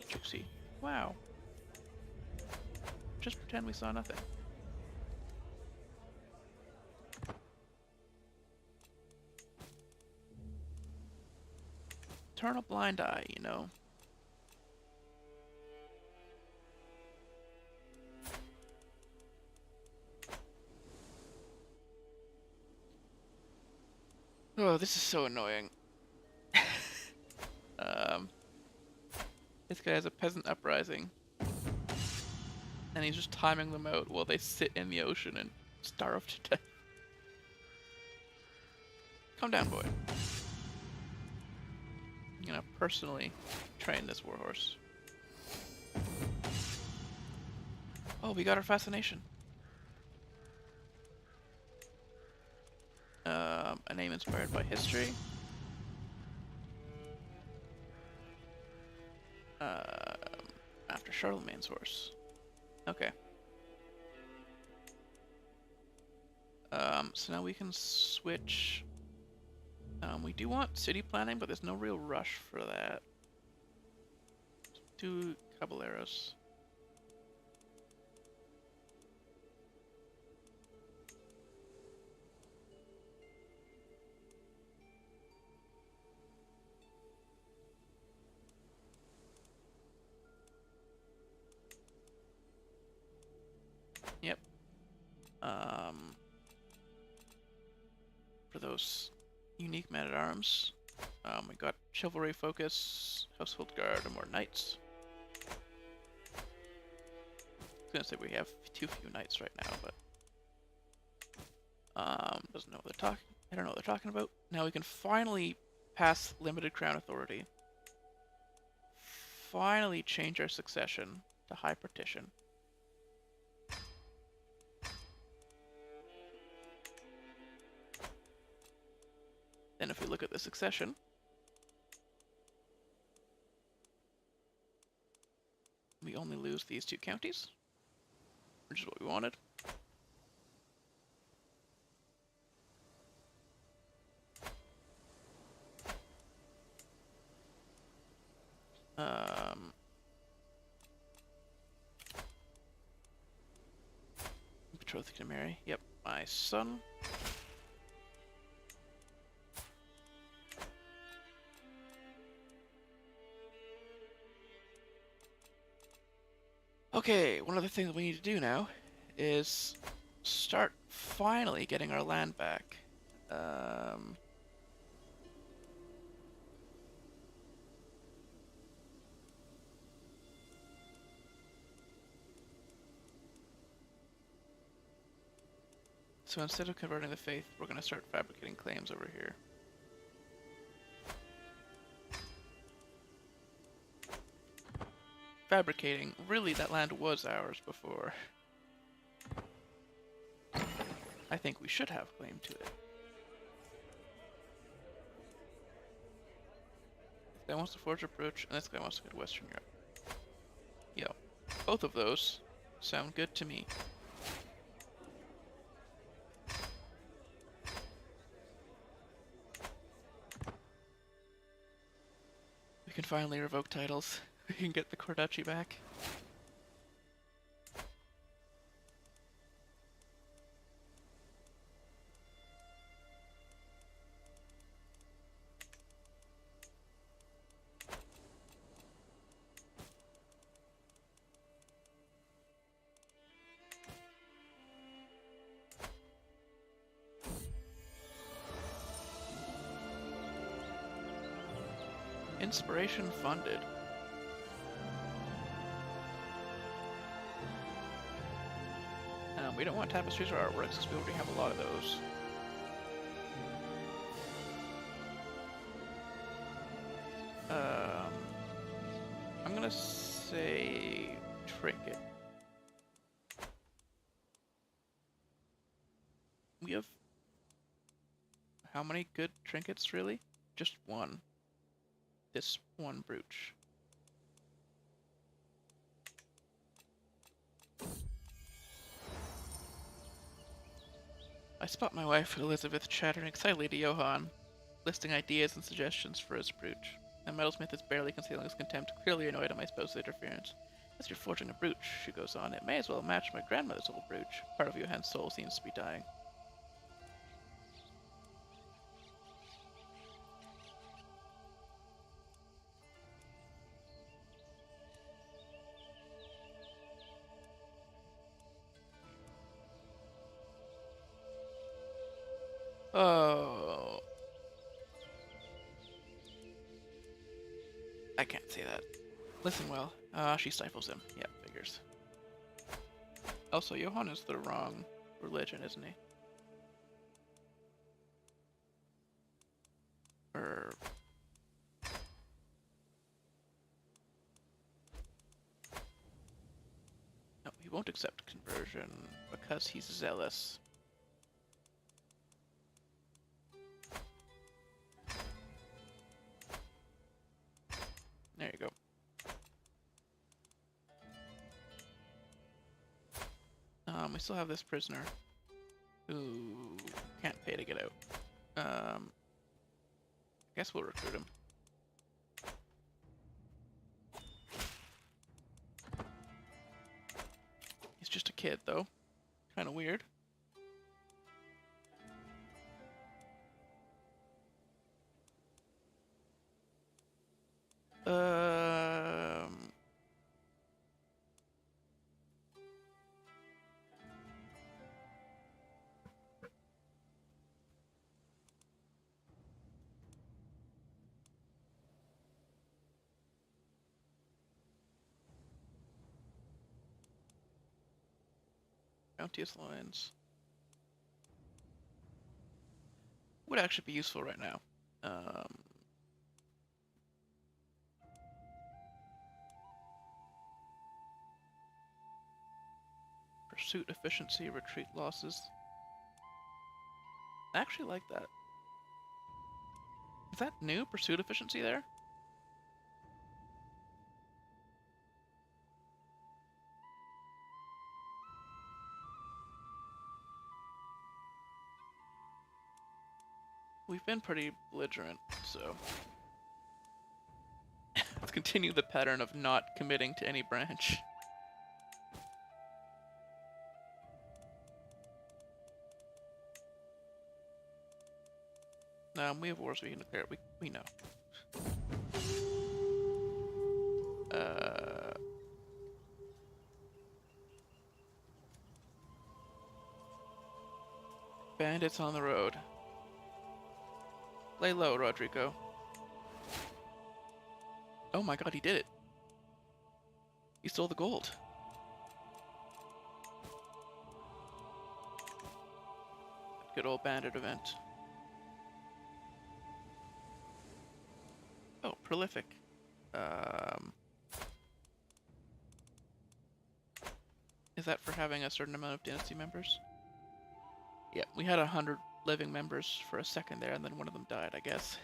Juicy. Wow. Just pretend we saw nothing. Turn a blind eye, you know. Oh, this is so annoying. This guy has a peasant uprising, and he's just timing them out while they sit in the ocean and starve to death. Calm down, boy. I'm gonna personally train this warhorse. Oh, we got our fascination. A name inspired by history. After Charlemagne's horse. Okay. So now we can switch. We do want city planning, but there's no real rush for that. Do Caballeros. For those unique men-at-arms. We got chivalry focus, household guard, and more knights. I was gonna say we have too few knights right now, but doesn't know what they're talking. I don't know what they're talking about. Now we can finally pass limited crown authority. Finally change our succession to high partition. Then if we look at the succession, we only lose these two counties, which is what we wanted. Betrothed to marry. Yep, my son. Okay, one other thing that we need to do now is start finally getting our land back. So instead of converting the faith, we're going to start fabricating claims over here. Fabricating, really that land was ours before. I think we should have claim to it. This guy wants to forge a brooch, and this guy wants to go to Western Europe. Yo, both of those sound good to me. We can finally revoke titles. We can get the Corduchy back. Inspiration funded. We don't want tapestries or artworks because we already have a lot of those. I'm gonna say trinket. We have how many good trinkets really? Just one. This one brooch. I spot my wife, Elizabeth, chattering excitedly to Johann, listing ideas and suggestions for his brooch. The metalsmith is barely concealing his contempt, clearly annoyed at my spouse's interference. As you're forging a brooch, she goes on, it may as well match my grandmother's old brooch. Part of Johann's soul seems to be dying. Oh. I can't say that. Listen well. She stifles him. Yeah, figures. Also, Johann is the wrong religion, isn't he? No, he won't accept conversion because he's zealous. There you go. We still have this prisoner who can't pay to get out. I guess we'll recruit him. He's just a kid, though. Kind of weird. Bounteous loins. Would actually be useful right now. Pursuit efficiency, retreat losses. I actually like that. Is that new? Pursuit efficiency there? We've been pretty belligerent, so... Let's continue the pattern of not committing to any branch. We have wars we can declare. We know. Bandits on the road. Lay low, Rodrigo. Oh my god, he did it. He stole the gold. Good old bandit event. Oh, prolific. Is that for having a certain amount of dynasty members? Yeah, we had 100 living members for a second there, and then one of them died, I guess.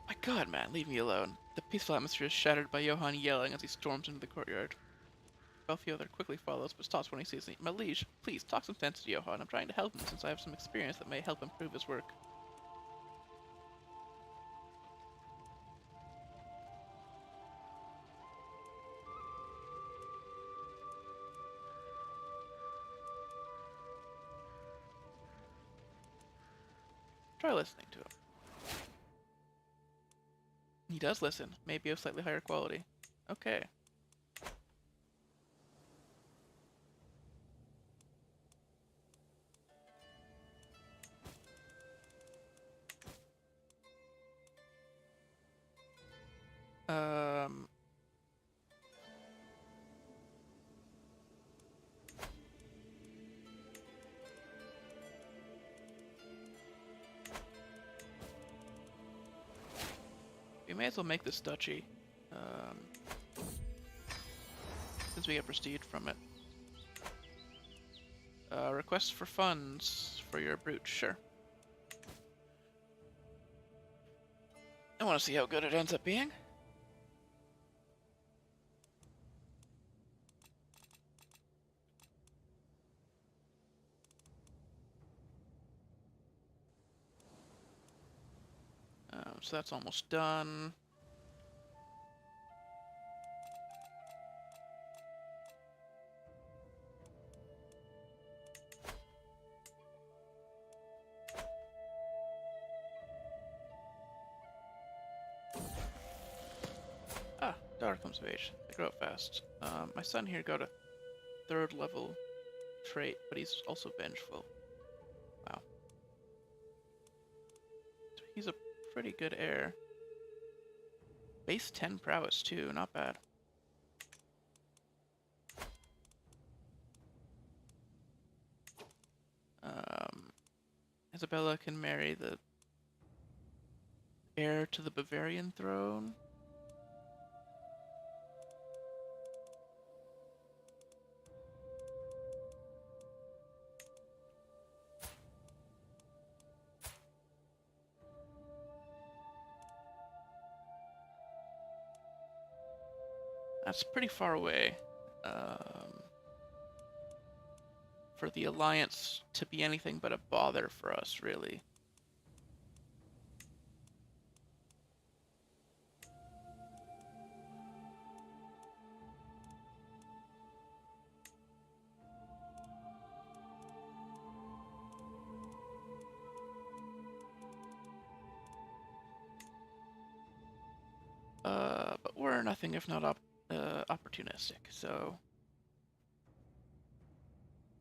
My god, man, leave me alone. The peaceful atmosphere is shattered by Johann yelling as he storms into the courtyard. Belfiother quickly follows, but stops when he sees me. My liege, please, talk some sense to Johann. I'm trying to help him since I have some experience that may help improve his work. Try listening to him. He does listen, maybe of slightly higher quality. Okay. We may as well make this duchy, since we get prestige from it. Request for funds for your brute, sure. I want to see how good it ends up being. So that's almost done. Ah, daughter comes of age. They grow up fast. My son here got a 3rd level trait, but he's also vengeful. Wow. He's a pretty good heir. Base 10 prowess too, not bad. Isabella can marry the heir to the Bavarian throne. That's pretty far away. For the Alliance to be anything but a bother for us, really. But we're nothing if not opportunistic, so...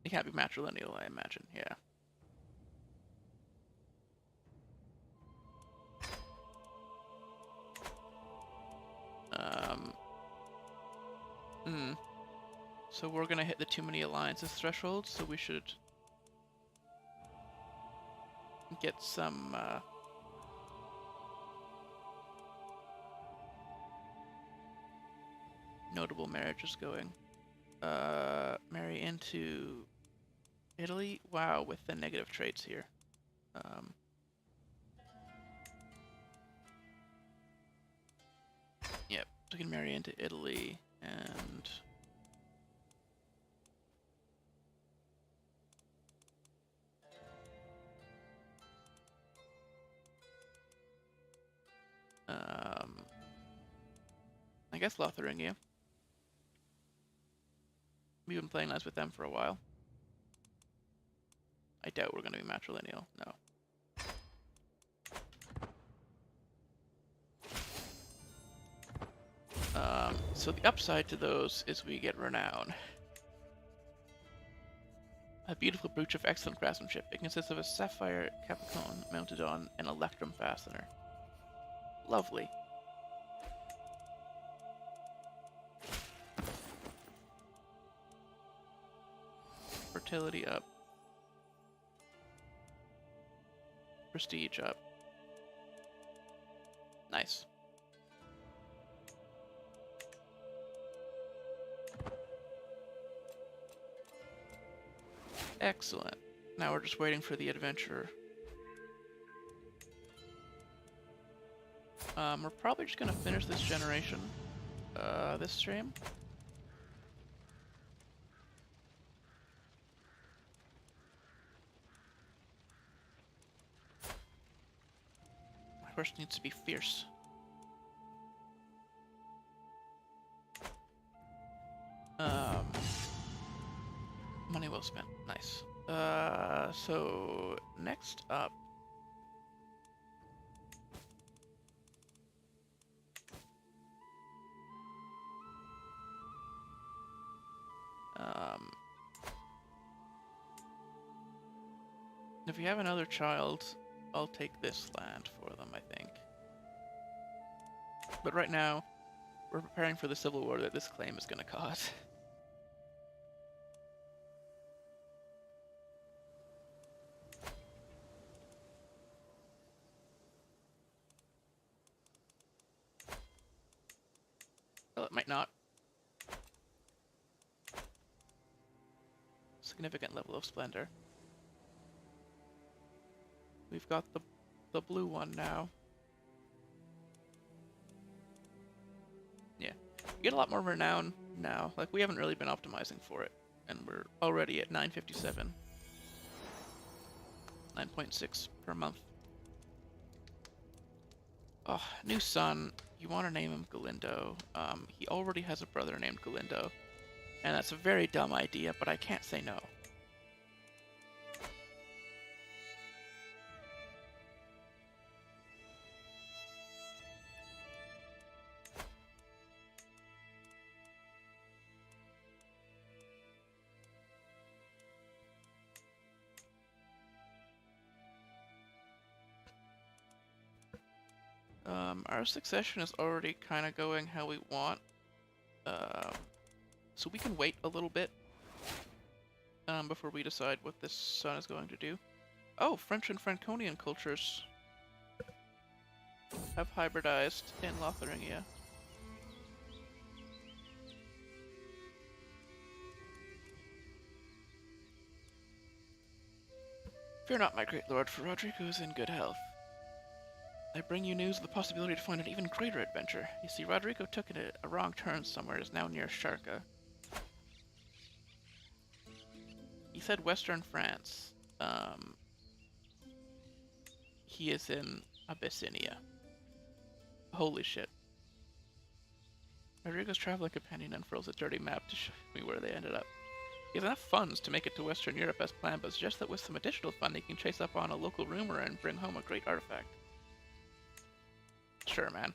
It can't be matrilineal, I imagine, yeah. So we're gonna hit the too many alliances threshold, so we should get some notable marriages going. Marry into Italy? Wow, with the negative traits here. Yep, so we can marry into Italy and I guess Lotharingia. We've been playing nice with them for a while. I doubt we're going to be matrilineal, no. So the upside to those is we get renown. A beautiful brooch of excellent craftsmanship. It consists of a sapphire capricorn mounted on an electrum fastener. Lovely. Fertility up. Prestige up. Nice. Excellent. Now we're just waiting for the adventurer. We're probably just gonna finish this generation, this stream. My horse needs to be fierce. Money well spent. Nice. So next up, if you have another child, I'll take this land for them, I think. But right now, we're preparing for the civil war that this claim is going to cause. Well, it might not. Significant level of splendor. We've got the blue one now. Yeah. You get a lot more renown now. Like, we haven't really been optimizing for it. And we're already at 957. 9.6 per month. Oh, new son. You want to name him Galindo. He already has a brother named Galindo. And that's a very dumb idea, but I can't say no. Our succession is already kind of going how we want. So we can wait a little bit before we decide what this son is going to do. Oh, French and Franconian cultures have hybridized in Lotharingia. Fear not, my great lord, for Rodrigo is in good health. I bring you news of the possibility to find an even greater adventure. You see, Rodrigo took it a wrong turn somewhere and is now near Sharka. He said Western France. He is in Abyssinia. Holy shit. Rodrigo's traveling companion unfurls a dirty map to show me where they ended up. He has enough funds to make it to Western Europe as planned, but suggests that with some additional funding he can chase up on a local rumor and bring home a great artifact. Sure, man.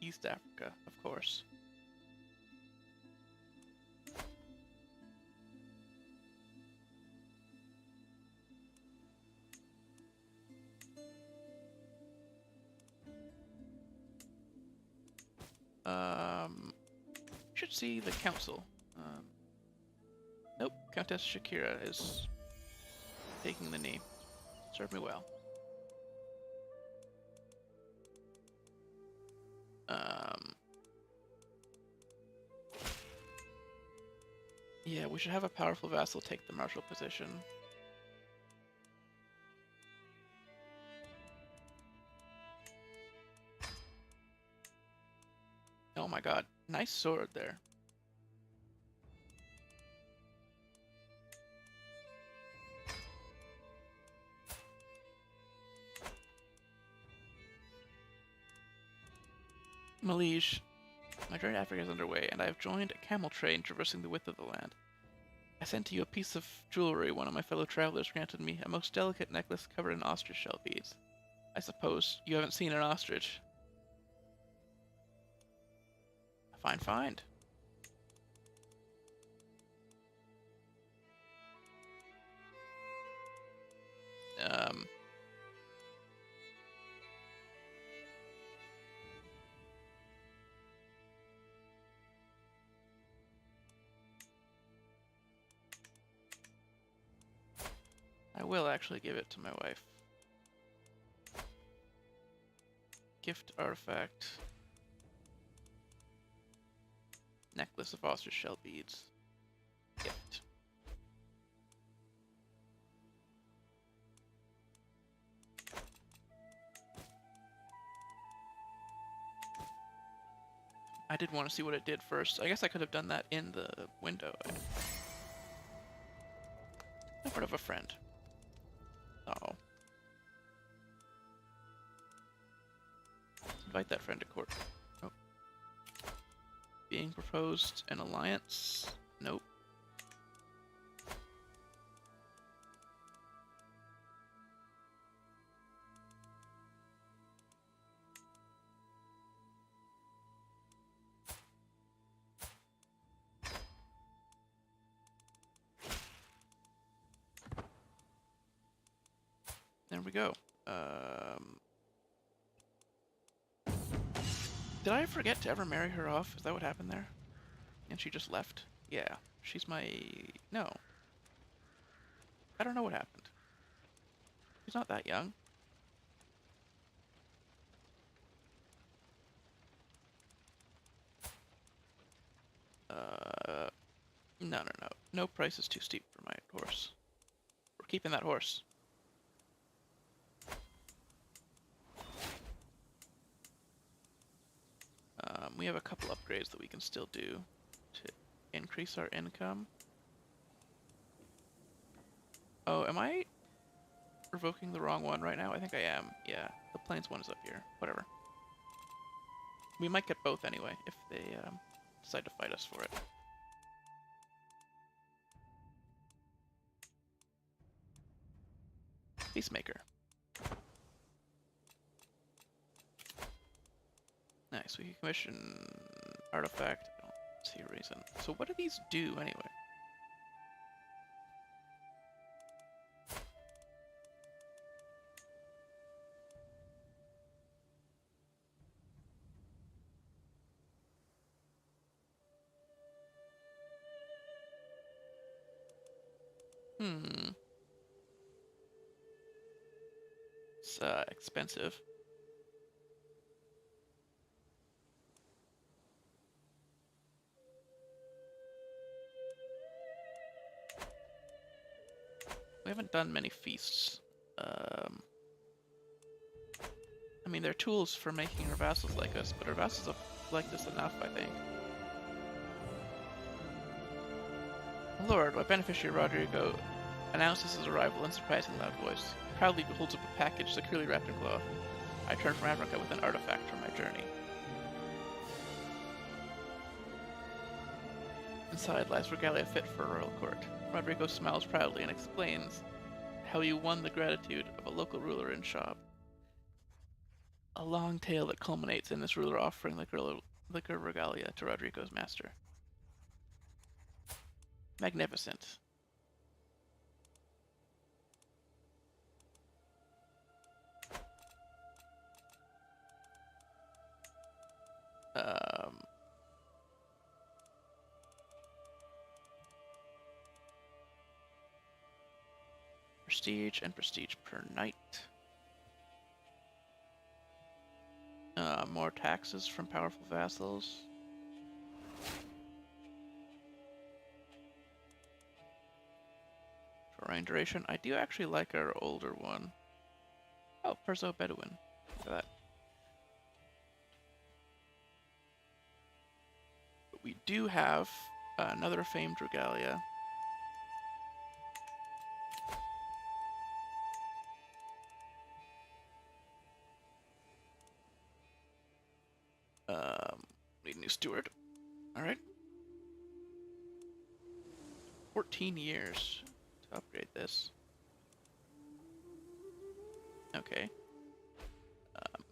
East Africa, of course. Should see the council. Nope, Countess Shakira is taking the knee. Serve me well. Yeah, we should have a powerful vassal take the martial position. Oh my god, nice sword there. Malige, my journey to Africa is underway, and I have joined a camel train traversing the width of the land. I sent to you a piece of jewelry one of my fellow travelers granted me, a most delicate necklace covered in ostrich shell beads. I suppose you haven't seen an ostrich. A fine find. I will actually give it to my wife. Gift artifact. Necklace of ostrich shell beads. Gift. I did want to see what it did first. I guess I could have done that in the window. In front of a friend. Uh-oh. Invite that friend to court. Nope. Being proposed an alliance? Nope. There we go. Did I forget to ever marry her off? Is that what happened there? And she just left? Yeah. She's my... No. I don't know what happened. She's not that young. No. No price is too steep for my horse. We're keeping that horse. We have a couple upgrades that we can still do to increase our income. Oh, am I revoking the wrong one right now? I think I am. Yeah, the plains one is up here. Whatever. We might get both anyway if they decide to fight us for it. Peacemaker. Nice, we can commission artifact. I don't see a reason. So what do these do anyway? It's expensive. We haven't done many feasts. I mean, they're tools for making our vassals like us, but our vassals have liked us enough, I think. Lord, my beneficiary Rodrigo announces his arrival in surprising loud voice. He proudly holds up a package securely wrapped in cloth. I turn from Africa with an artifact from my journey. Inside lies regalia fit for a royal court. Rodrigo smiles proudly and explains how he won the gratitude of a local ruler in shop. A long tale that culminates in this ruler offering liquor regalia to Rodrigo's master. Magnificent. prestige and prestige per knight. More taxes from powerful vassals. Terrain duration. I do actually like our older one. Oh, Perso Bedouin. Look at that. But we do have another famed regalia. Need a new steward. Alright. 14 years to upgrade this. Okay.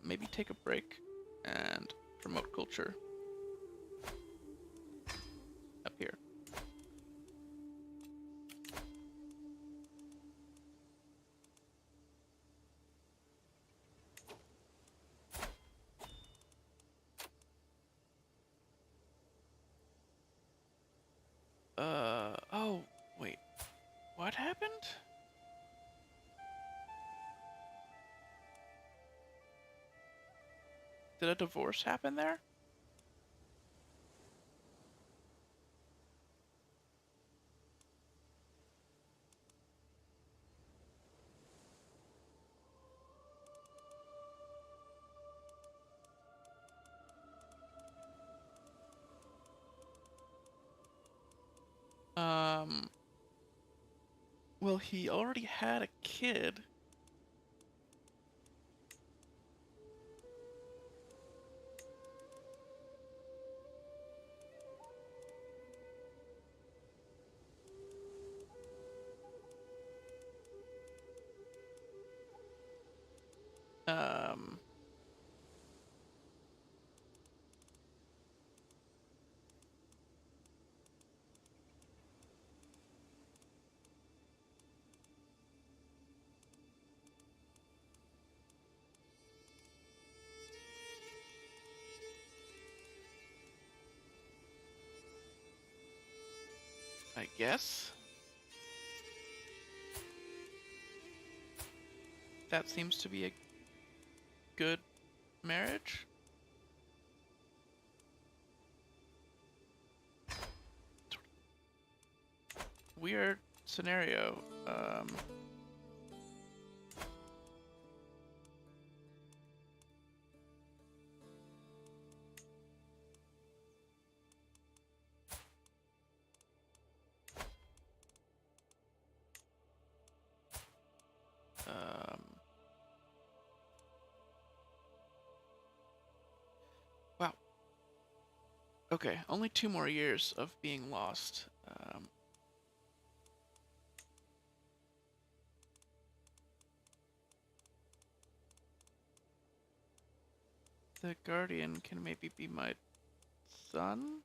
Maybe take a break and promote culture. Up here. Oh, wait. What happened? Did a divorce happen there? Well, he already had a kid. Um, I guess. That seems to be a good marriage. Weird scenario. Wow. Okay, only 2 more years of being lost. The Guardian can maybe be my son?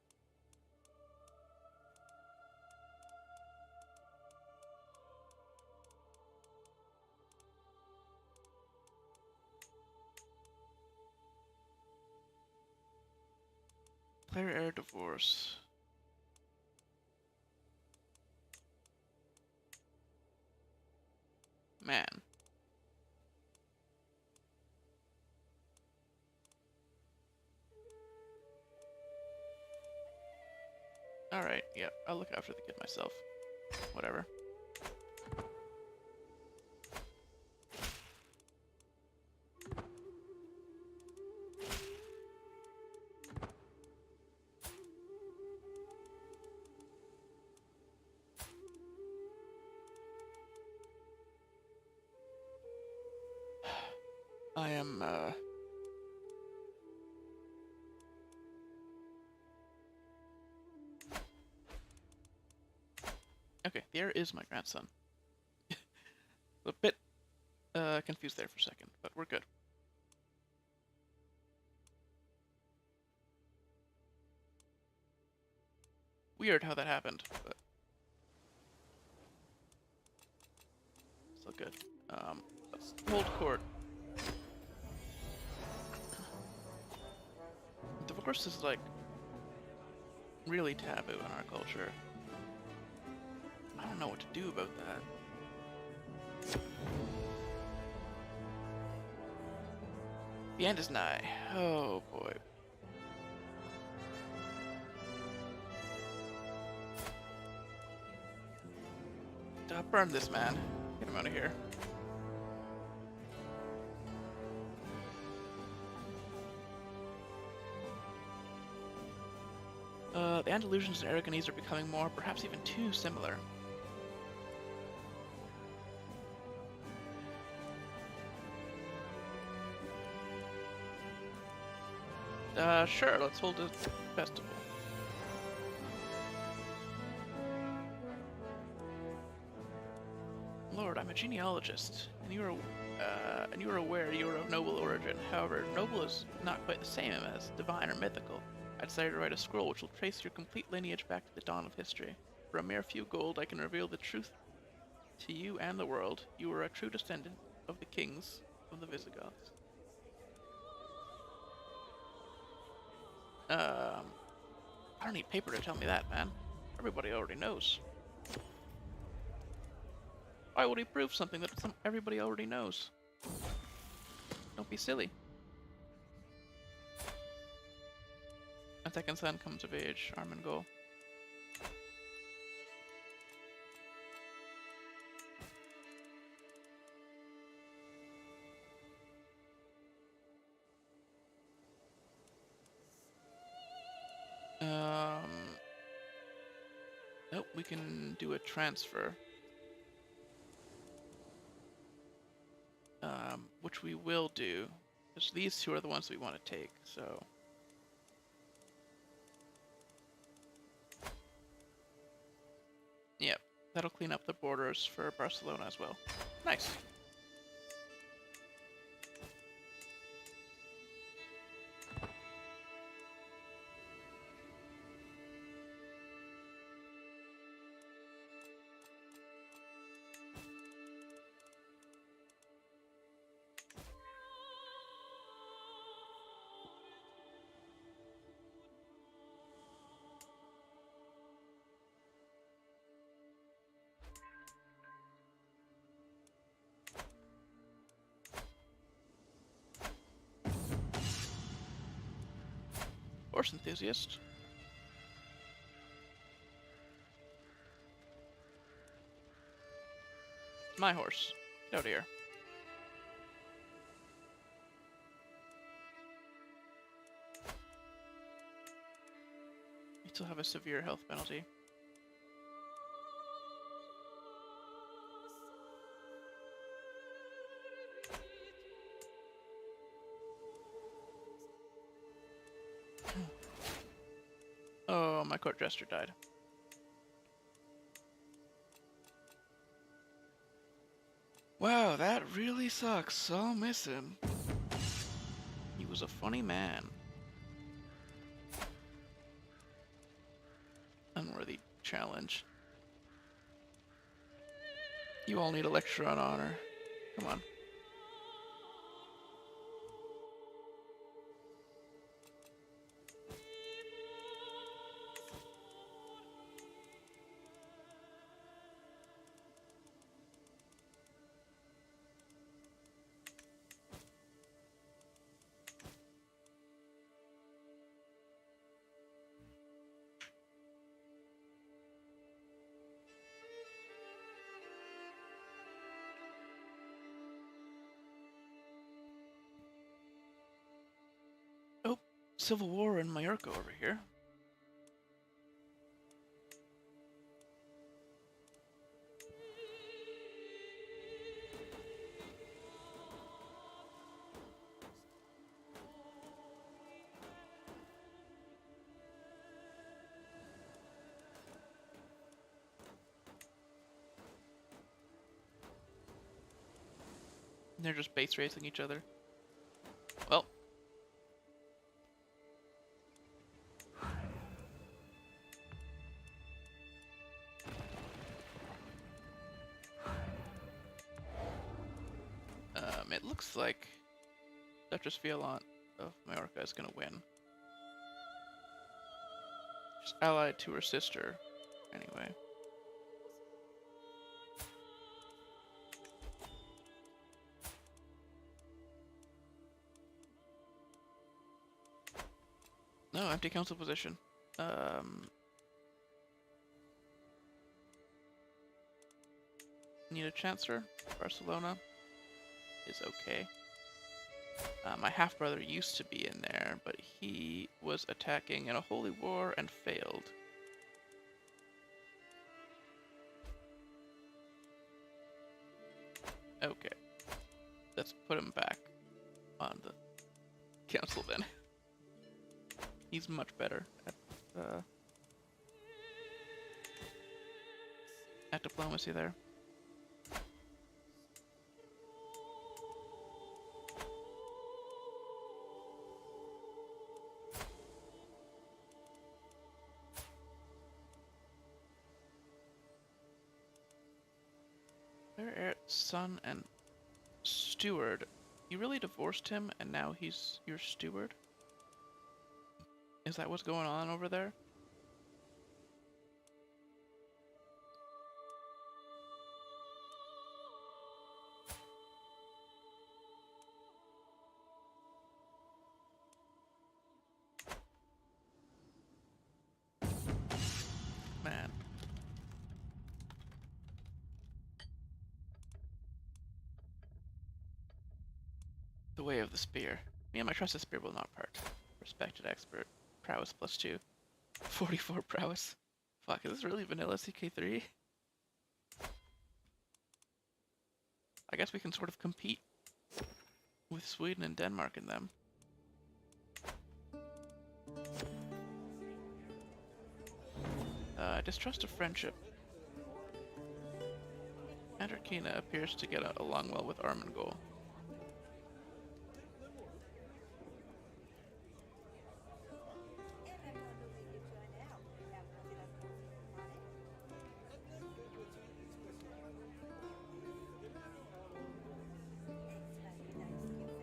Player heir divorce. Man. Alright, yeah, I'll look after the kid myself. Whatever. I am, Okay, the heir is my grandson. A bit, confused there for a second, but we're good. Weird how that happened, but still good. Let's hold court. Divorce is like really taboo in our culture. I don't know what to do about that. The end is nigh. Oh boy. Burn this man. Get him out of here. The Andalusians and Aragonese are becoming more, perhaps even too similar. Sure, let's hold a festival. Lord, I'm a genealogist, and you are aware you are of noble origin. However, noble is not quite the same as divine or mythical. I decided to write a scroll which will trace your complete lineage back to the dawn of history. For a mere few gold, I can reveal the truth to you and the world. You are a true descendant of the kings of the Visigoths. I don't need paper to tell me that, man. Everybody already knows. Why would he prove something that everybody already knows? Don't be silly. A second son comes of age, Armengol. Nope, we can do a transfer. Which we will do, because these two are the ones we want to take, so... Yep, that'll clean up the borders for Barcelona as well. Nice. Horse enthusiast. My horse. Get out of here. You still have a severe health penalty. Oh, my court jester died. Wow, that really sucks. I'll miss him. He was a funny man. Unworthy challenge. You all need a lecture on honor. Come on. Oh, civil war in Mallorca over here. They're just base racing each other. Well. It looks like Duchess Violante of Mallorca is gonna win. She's allied to her sister, anyway. No, empty council position. Need a chancellor. Barcelona is okay. My half-brother used to be in there, but he was attacking in a holy war and failed. Okay. Let's put him back on the council then. He's much better at diplomacy there. Their son and steward. You really divorced him and now he's your steward? Is that what's going on over there? Man. The way of the spear. Me and my trusted spear will not part. Respected expert. Prowess +2. 44 prowess. Fuck, is this really vanilla CK3? I guess we can sort of compete with Sweden and Denmark in them. Distrust of friendship. Andarkina appears to get along well with Armengol.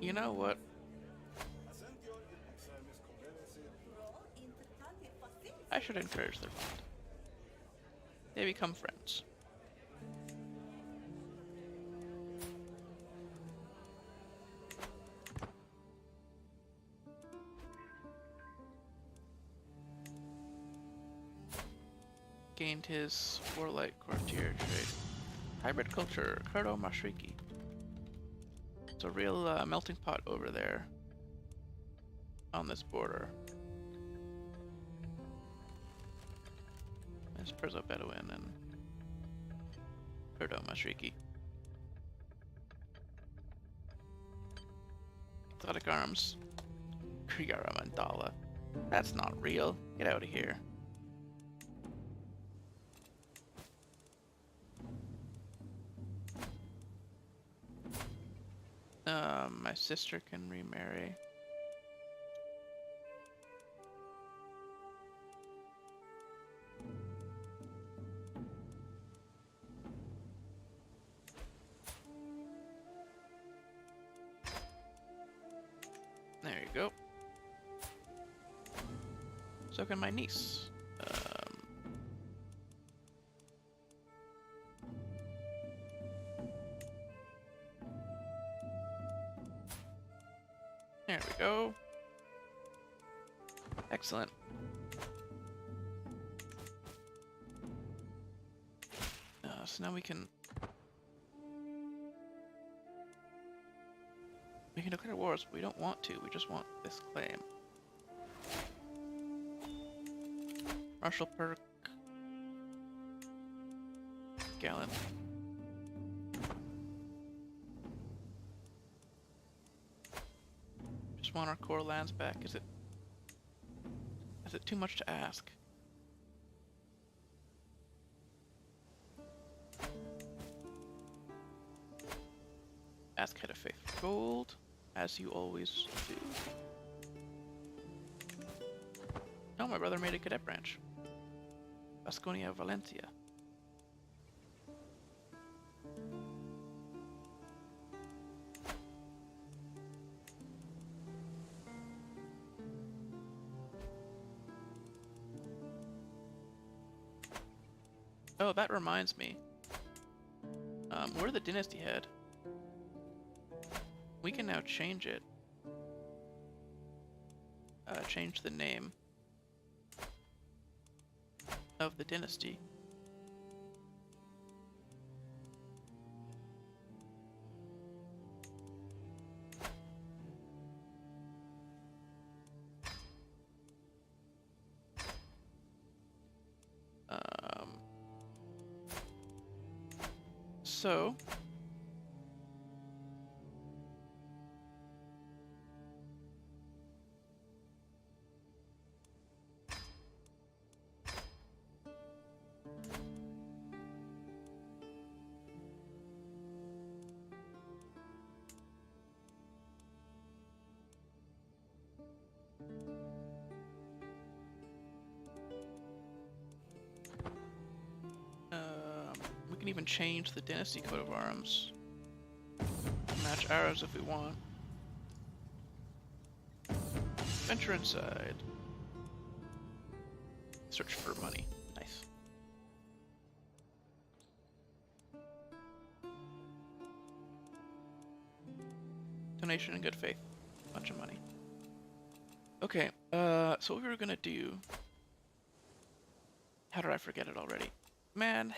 You know what? I should encourage their bond. They become friends. Gained his warlike courtier trade. Hybrid culture, Kurdo Mashriki. It's a real melting pot over there on this border. There's Perso Bedouin and Kurdo Mashriki. Exotic arms. Kriyara Mandala. That's not real. Get out of here. My sister can remarry. There you go. So can my niece. There we go. Excellent. So now we can declare wars, but we don't want to. We just want this claim. Martial perk. Gallant. Just want our core lands back. Is it too much to ask? Ask Head of Faith for gold, as you always do. Oh, my brother made a cadet branch. Vasconia Valencia. Oh, that reminds me. We're the dynasty head. We can now change it. Change the name. of the dynasty. So we can even change the dynasty coat of arms to match ours if we want. Venture inside. Search for money. Nice. Donation in good faith. Bunch of money. Okay, so what we were gonna do... How did I forget it already? Man.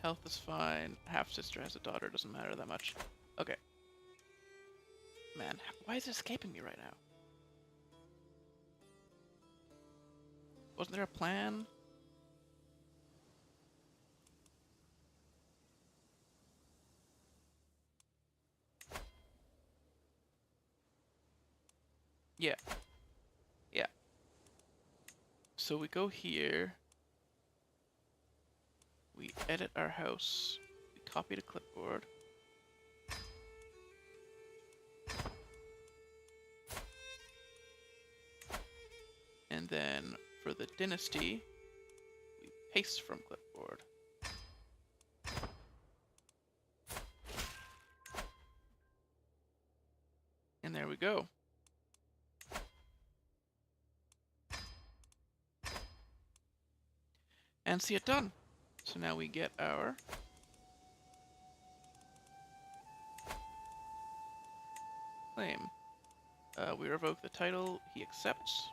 Health is fine. Half-sister has a daughter, doesn't matter that much. Okay. Man, why is it escaping me right now? Wasn't there a plan? Yeah. Yeah. So we go here. We edit our house. We copy to clipboard. And then for the dynasty, we paste from clipboard. And there we go. And see it done. So now we get our claim. We revoke the title, he accepts.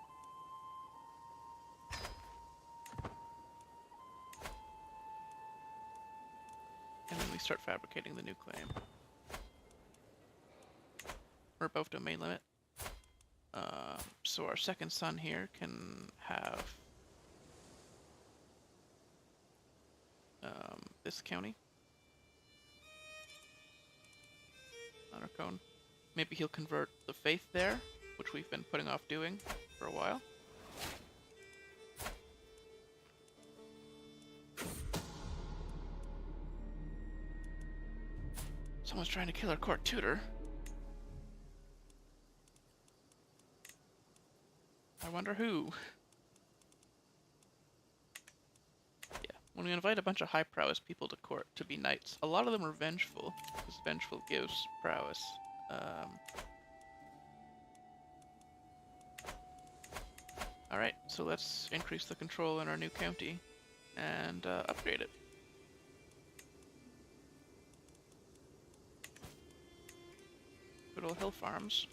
And then we start fabricating the new claim. We're above domain limit. So our second son here can have this county. Aragón. Maybe he'll convert the faith there, which we've been putting off doing for a while. Someone's trying to kill our court tutor. I wonder who. Yeah, when we invite a bunch of high prowess people to court to be knights, a lot of them are vengeful, because vengeful gives prowess. Alright, so let's increase the control in our new county and upgrade it. Good old hill farms.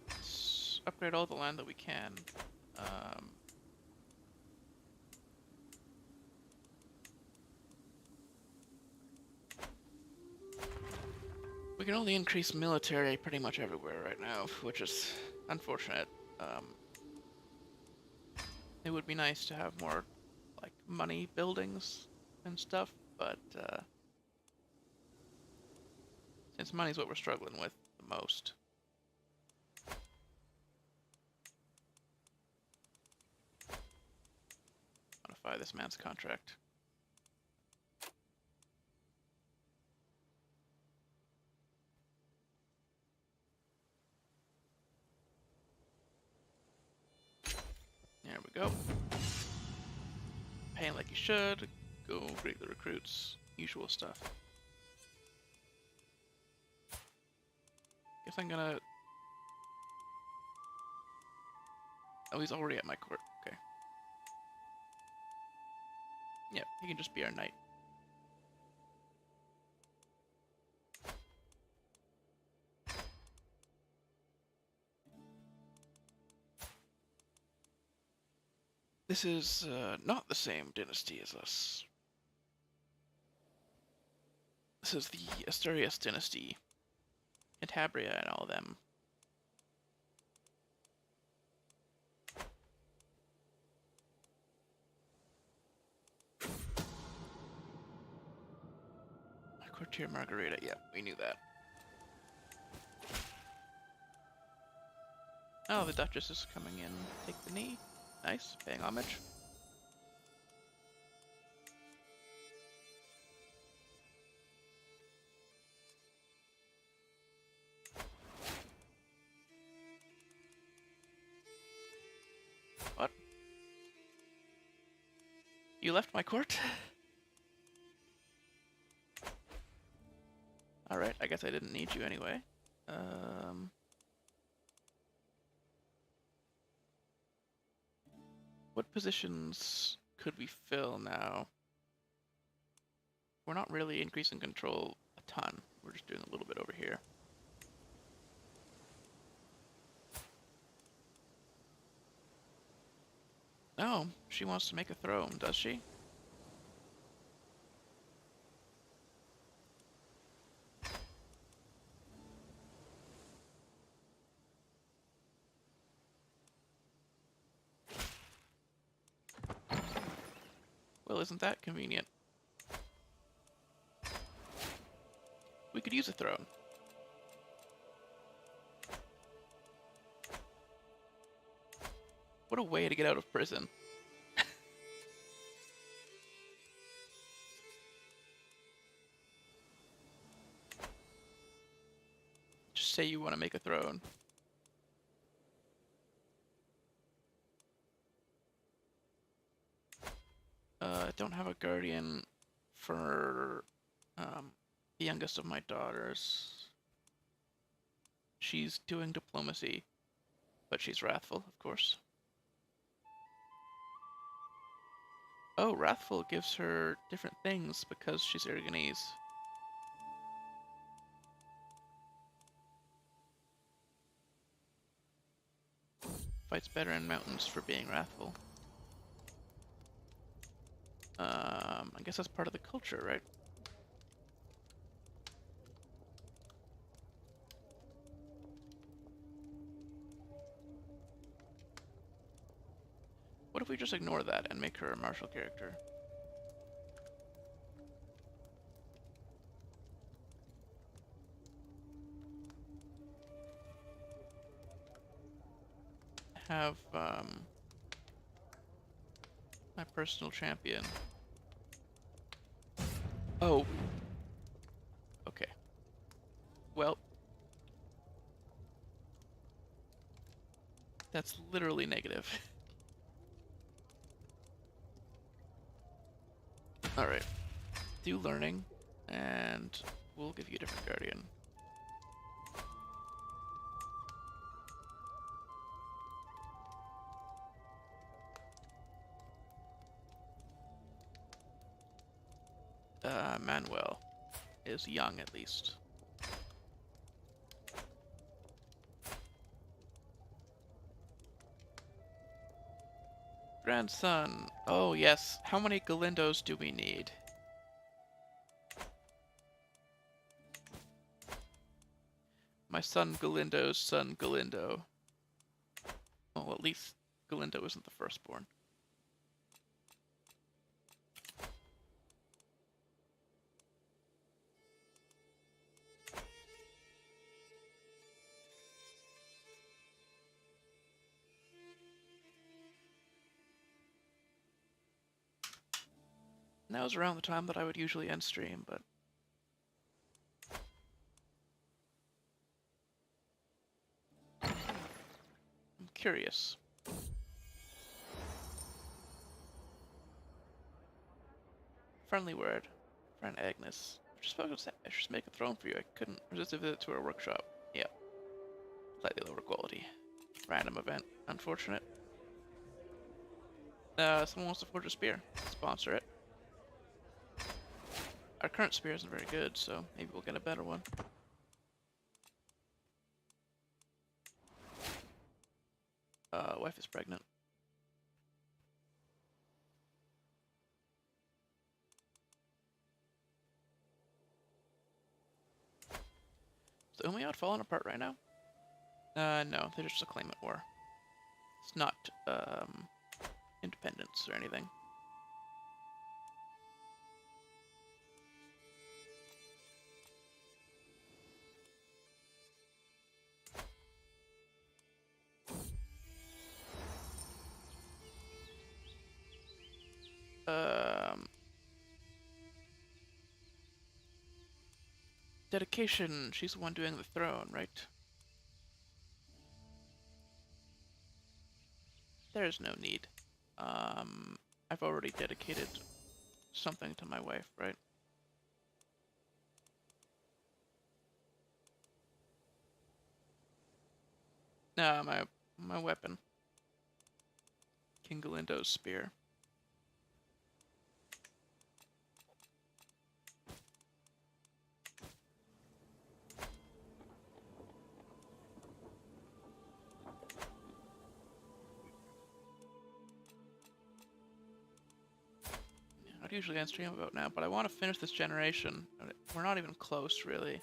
Let's upgrade all the land that we can. We can only increase military pretty much everywhere right now, which is unfortunate. It would be nice to have more, like, money buildings and stuff, but since money's what we're struggling with the most. Modify this man's contract. There we go. Paying like you should. Go greet the recruits. Usual stuff. Guess I'm gonna... Oh, he's already at my court. Okay. Yeah, he can just be our knight. This is not the same dynasty as us. This is the Asturias dynasty. And Iberia and all of them. Courtier Margarita, yeah, we knew that. Oh, the Duchess is coming in. Take the knee. Nice, paying homage. What? You left my court? Alright, I guess I didn't need you anyway. What positions could we fill now? We're not really increasing control a ton. We're just doing a little bit over here. Oh, she wants to make a throne, does she? Well, isn't that convenient? We could use a throne. What a way to get out of prison. Just say you want to make a throne. I don't have a guardian for the youngest of my daughters. She's doing diplomacy, but she's wrathful, of course. Oh, wrathful gives her different things because she's Aragonese. Fights better in mountains for being wrathful. I guess that's part of the culture, right? What if we just ignore that and make her a martial character? Have, my personal champion. Oh. Okay. Well. That's literally negative. Alright. Do learning, and we'll give you a different guardian. Manuel is young, at least. Grandson. Oh, yes. How many Galindos do we need? My son Galindo's son Galindo. Well, at least Galindo isn't the firstborn. That was around the time that I would usually end stream, but... I'm curious. Friendly word. Friend Agnes. I should make a throne for you. I couldn't resist a visit to her workshop. Yeah. Slightly lower quality. Random event. Unfortunate. Someone wants to forge a spear. Sponsor it. Our current spear isn't very good, so maybe we'll get a better one. Wife is pregnant. Is the Umayyad falling apart right now? No, they're just a claimant war. It's not, independence or anything. Dedication, she's the one doing the throne, right? There's no need. I've already dedicated something to my wife, right? My weapon. King Galindo's spear. I'd usually end stream about now, but I want to finish this generation. We're not even close, really.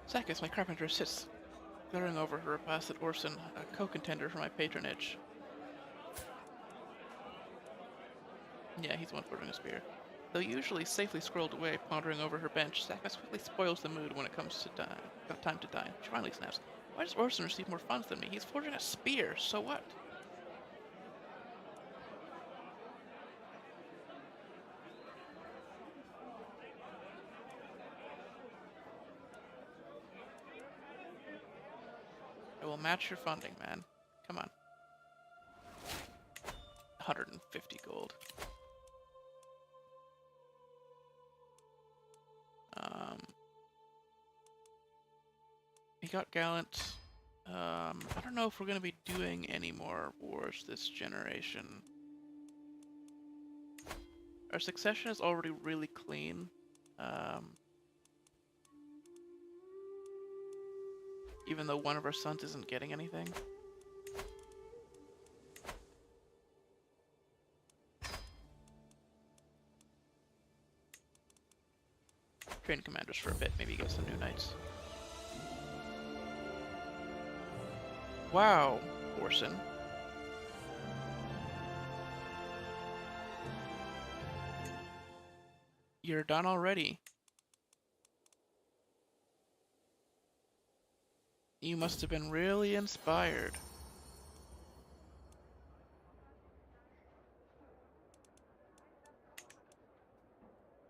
Sakis, my carpenter, sits glaring over her repast at Orson, a co-contender for my patronage. Yeah, he's the one forging a spear. Though usually safely scrolled away, pondering over her bench, Sakis quickly spoils the mood when it comes to time to dine. She finally snaps. Why does Orson receive more funds than me? He's forging a spear, so what? I will match your funding, man. Come on. 150 gold. He got Gallant. I don't know if we're going to be doing any more wars this generation. Our succession is already really clean. Even though one of our sons isn't getting anything. Train commanders for a bit, maybe get some new knights. Wow, Orson. You're done already. You must have been really inspired.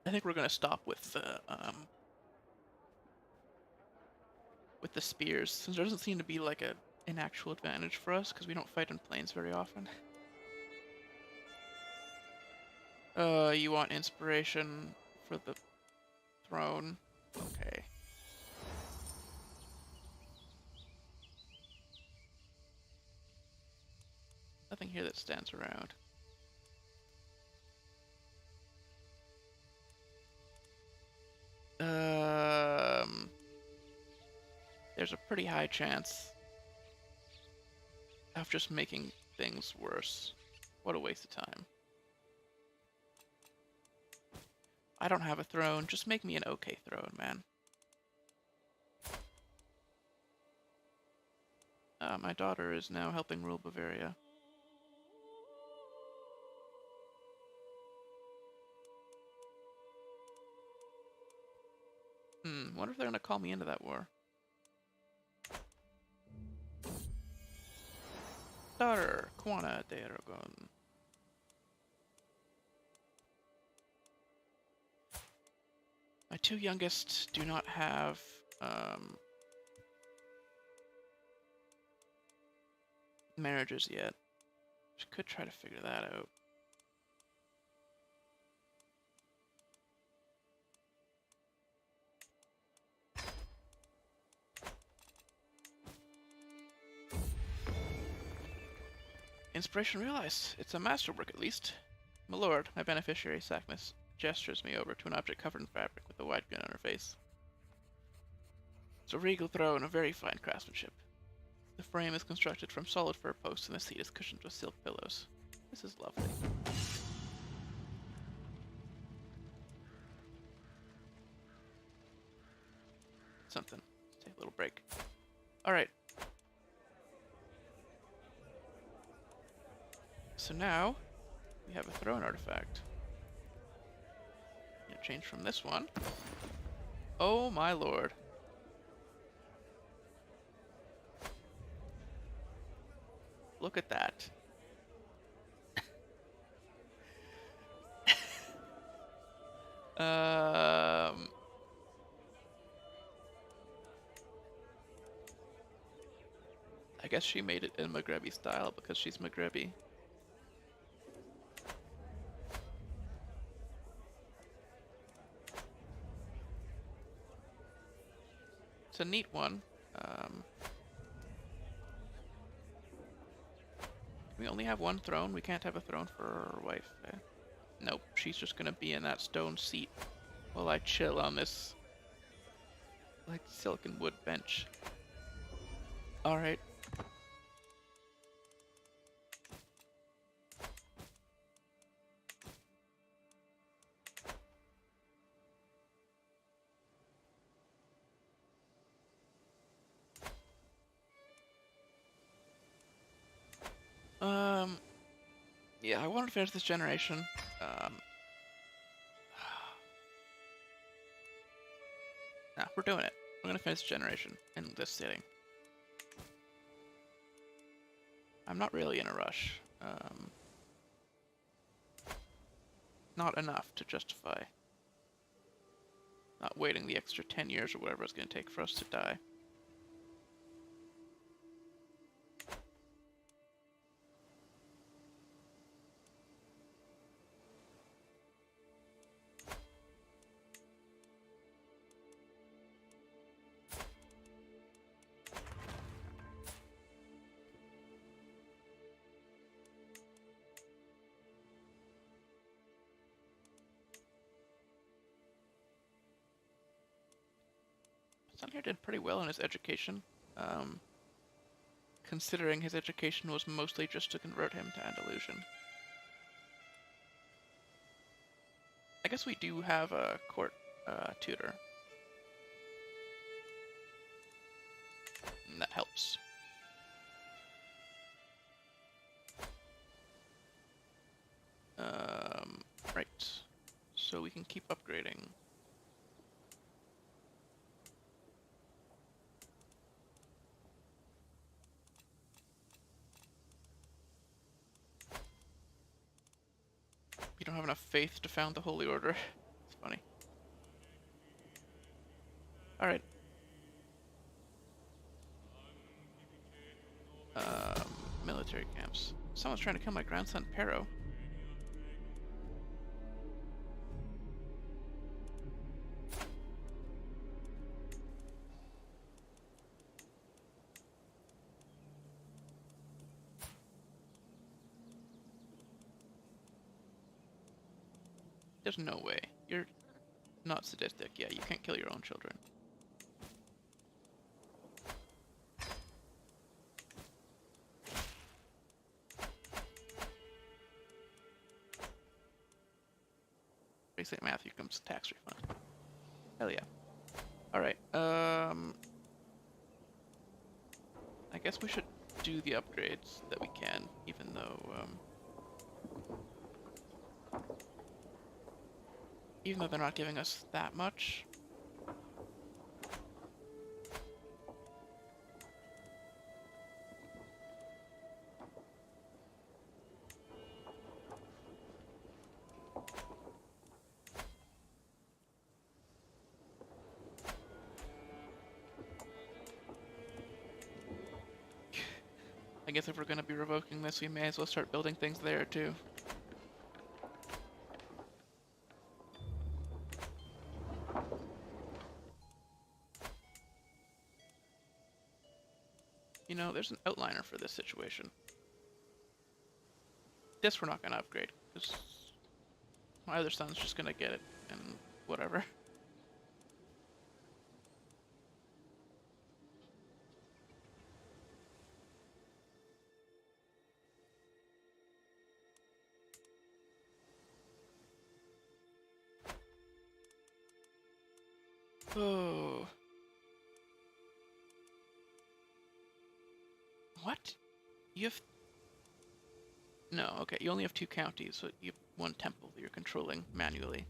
I think we're gonna stop with the spears, since there doesn't seem to be like an actual advantage for us, because we don't fight in plains very often. You want inspiration for the throne? Okay. Nothing here that stands around. There's a pretty high chance of just making things worse. What a waste of time. I don't have a throne, just make me an okay throne, man. My daughter is now helping rule Bavaria. Wonder if they're gonna call me into that war. Daughter, Juana de Aragón. My two youngest do not have, marriages yet. Could try to figure that out. Inspiration realized. It's a masterwork, at least. My lord, my beneficiary, Sackmas, gestures me over to an object covered in fabric with a wide grin on her face. It's a regal throne of very fine craftsmanship. The frame is constructed from solid fir posts and the seat is cushioned with silk pillows. This is lovely. Something. Let's take a little break. Alright. So now, we have a throne artifact. I'm gonna change from this one. Oh my lord. Look at that. I guess she made it in Maghrebi style because she's Maghrebi. It's a neat one. We only have one throne. We can't have a throne for our wife. Nope, she's just gonna be in that stone seat while I chill on this, like, silken wood bench. Alright. Yeah, I want to finish this generation. Nah, we're doing it. We're gonna finish this generation in this sitting. I'm not really in a rush. Not enough to justify not waiting the extra 10 years or whatever it's gonna take for us to die. Son here did pretty well in his education, considering his education was mostly just to convert him to Andalusian. I guess we do have a court tutor. And that helps. Right. So we can keep upgrading. You don't have enough faith to found the Holy Order. It's funny. Alright. Military camps. Someone's trying to kill my grandson, Pero. There's no way. You're not sadistic. Yeah, you can't kill your own children. Basic math, here comes tax refund. Hell yeah. Alright, I guess we should do the upgrades that we can, even though, they're not giving us that much. I guess if we're gonna be revoking this, we may as well start building things there too. You know, there's an outliner for this situation. This we're not gonna upgrade, because my other son's just gonna get it, and whatever. Oh. What? You have... No, okay, you only have 2 counties, so you have 1 temple that you're controlling manually.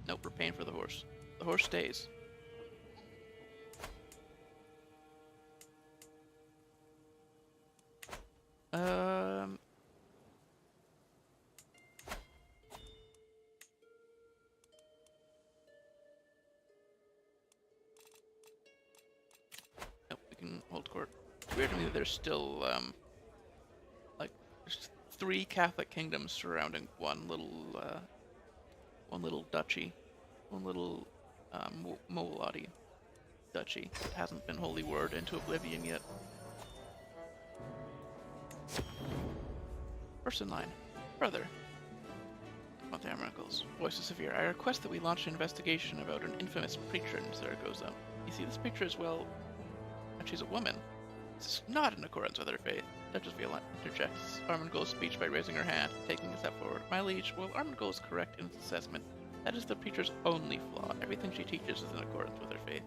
Nope, we're paying for the horse. The horse stays. Nope, we can hold court. It's weird to me that there's still, like, there's 3 Catholic kingdoms surrounding one little duchy. One little, Moladi duchy that hasn't been wholly warred into oblivion yet. First in line. Brother. About the Aragons. Voice is severe. I request that we launch an investigation about an infamous preacher in Zaragoza. You see, this preacher is, well... and she's a woman. This is not in accordance with her faith. Duchess Viola interjects Armengol's speech by raising her hand, taking a step forward. My liege, while Armengol is correct in his assessment, that is the preacher's only flaw. Everything she teaches is in accordance with her faith.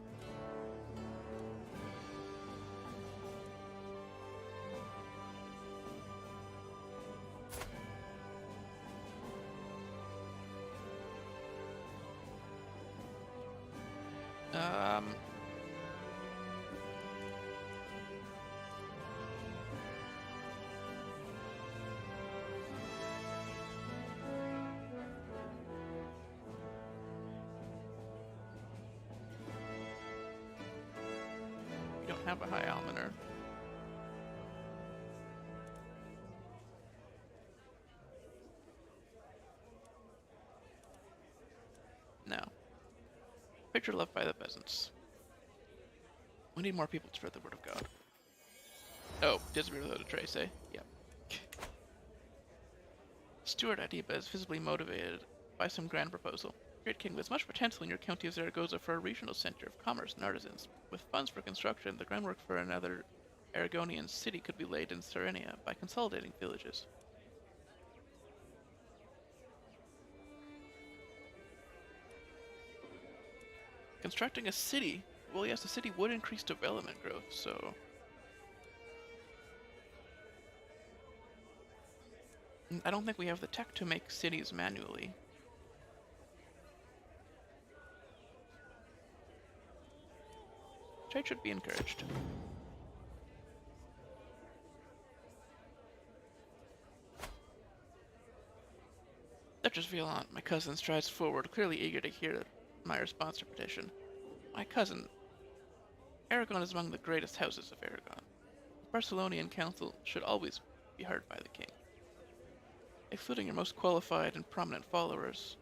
We don't have a high almoner. No. Preacher loved by the peasants. We need more people to spread the word of God. Oh, disappear without a trace, eh? Yep. Stuart Adiba is visibly motivated by some grand proposal. Great King, there's much potential in your county of Zaragoza for a regional center of commerce and artisans. With funds for construction, the groundwork for another Aragonian city could be laid in Sardinia by consolidating villages. Constructing a city? Well, yes, the city would increase development growth, so... I don't think we have the tech to make cities manually. Trade should be encouraged. Duchess Violante, my cousin, strides forward, clearly eager to hear my response to her petition. My cousin, Aragon is among the greatest houses of Aragon. The Barcelonian council should always be heard by the king. Excluding your most qualified and prominent followers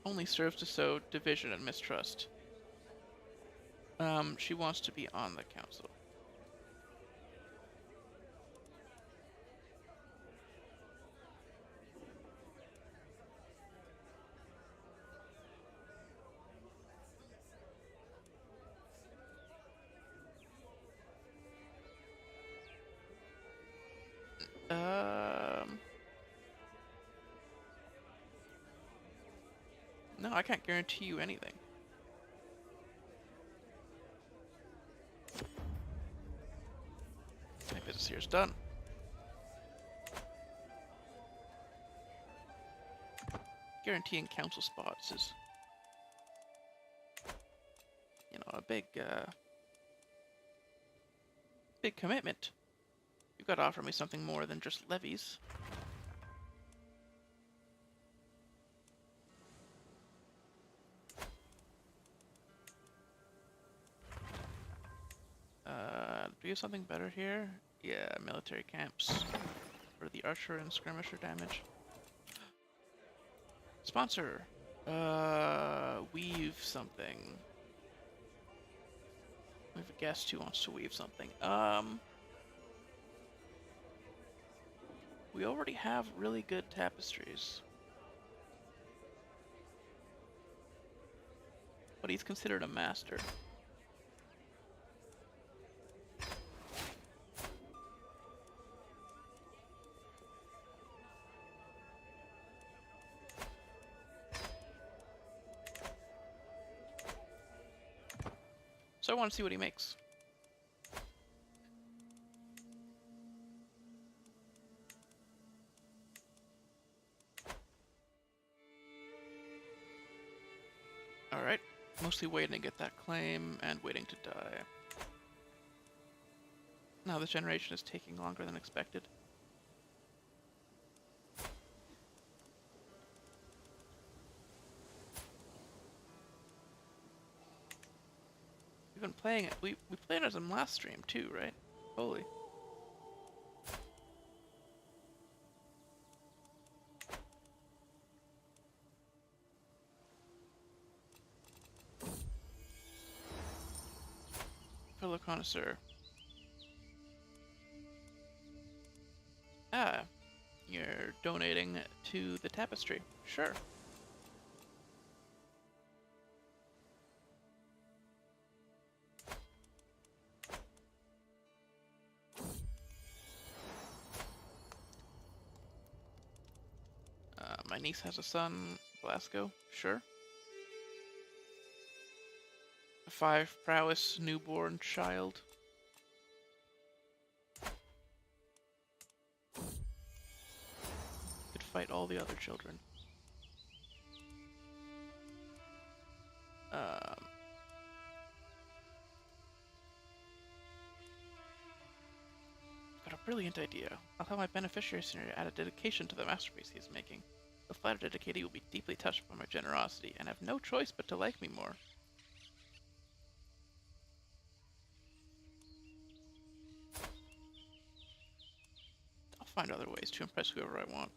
only serves to sow division and mistrust. She wants to be on the council. No, I can't guarantee you anything. My business here is done. Guaranteeing council spots is, you know, a big commitment. You've got to offer me something more than just levies. Do you have something better here? Yeah, military camps for the archer and skirmisher damage. Sponsor! Weave something. We have a guest who wants to weave something. We already have really good tapestries. But he's considered a master. So I want to see what he makes. Alright, mostly waiting to get that claim and waiting to die. Now this generation is taking longer than expected. We've been playing it. We played it in last stream too, right? Holy. Fellow connoisseur. Ah, you're donating to the tapestry. Sure. My niece has a son, Glasgow. Sure. A 5 prowess newborn child. Could fight all the other children. Got a brilliant idea. I'll have my beneficiary scenario add a dedication to the masterpiece he is making. The flattered dedicatee will be deeply touched by my generosity and have no choice but to like me more. I'll find other ways to impress whoever I want.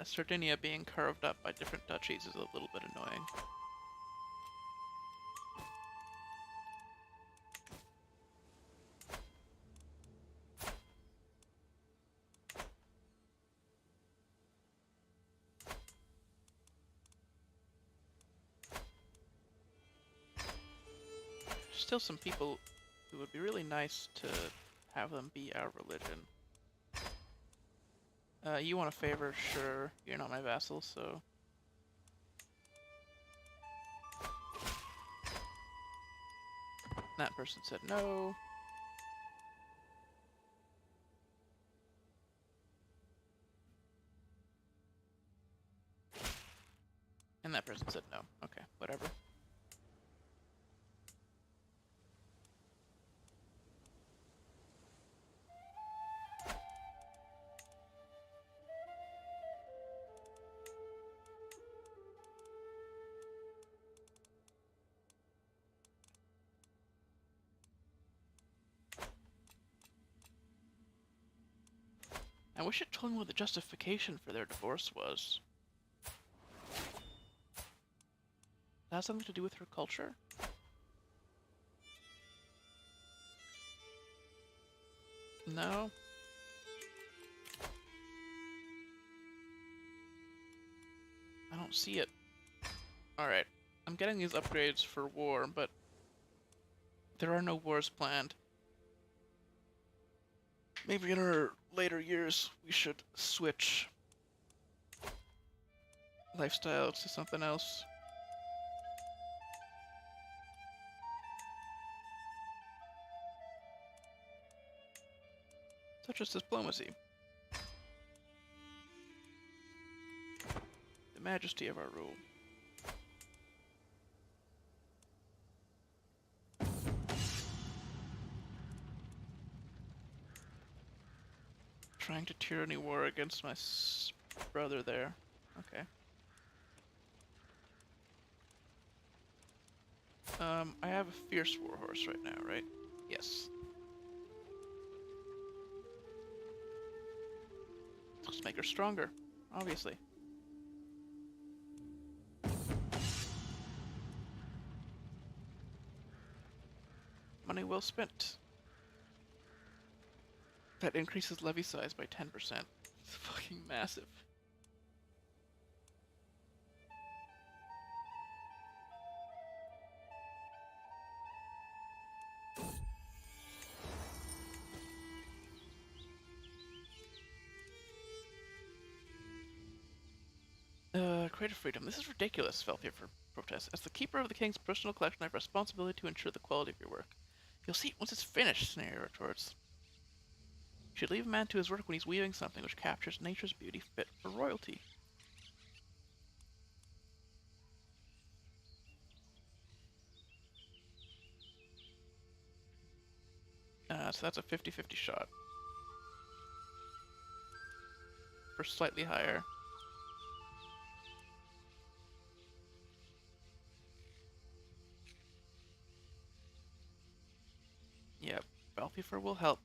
Sardinia being carved up by different duchies is a little bit annoying. There's still some people who would be really nice to have them be our religion. You want a favor? Sure. You're not my vassal, so... That person said no. And that person said no. Okay, whatever. I wish it told me what the justification for their divorce was. That has something to do with her culture? No. I don't see it. Alright. I'm getting these upgrades for war, but there are no wars planned. Maybe in our later years we should switch lifestyles to something else. Such as diplomacy. The majesty of our rule. Trying to tyranny war against my brother there. Okay. I have a fierce warhorse right now, right? Yes. Let's make her stronger, obviously. Money well spent. That increases levy size by 10%. It's fucking massive. Creative freedom. This is ridiculous, Velthier protests. As the keeper of the king's personal collection, I have responsibility to ensure the quality of your work. You'll see once it's finished, Scenario retorts. You should leave a man to his work when he's weaving something which captures nature's beauty fit for royalty. So that's a 50-50 shot. For slightly higher. Yep, Valfifer will help.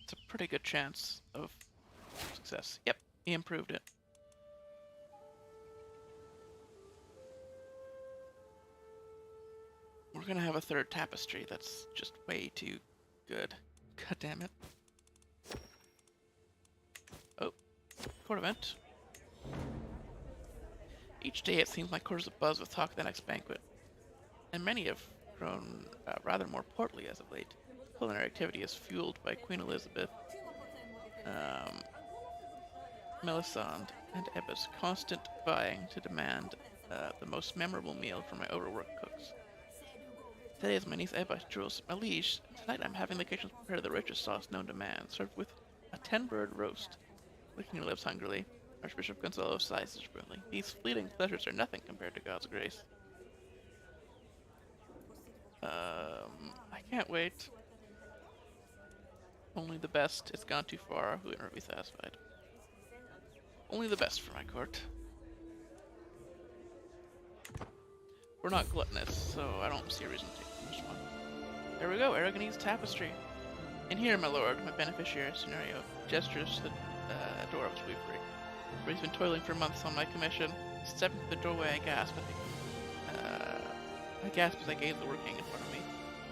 It's a pretty good chance of success. Yep, he improved it. We're gonna have a third tapestry. That's just way too good. God damn it. Oh, court event. Each day it seems my court is abuzz with talk of the next banquet, and many have grown rather more portly as of late. Culinary activity is fueled by Queen Elizabeth, Melisande, and Ebba's constant vying to demand the most memorable meal from my overworked cooks. Today is my niece Ebba, Jules, my liege. Tonight I'm having the kitchen prepare the richest sauce known to man, served with a 10-bird roast. Licking her lips hungrily, Archbishop Gonzalo sighs disappointedly. These fleeting pleasures are nothing compared to God's grace. I can't wait. Only the best. It's gone too far. Who will never be satisfied. Only the best for my court. We're not gluttonous, so I don't see a reason to take this one. There we go, Aragonese tapestry. In here, my lord, my beneficiary Scenario gestures to the door of his weavery, where he's been toiling for months on my commission. Stepping through the doorway, I gasp as I gaze at the working in front of me.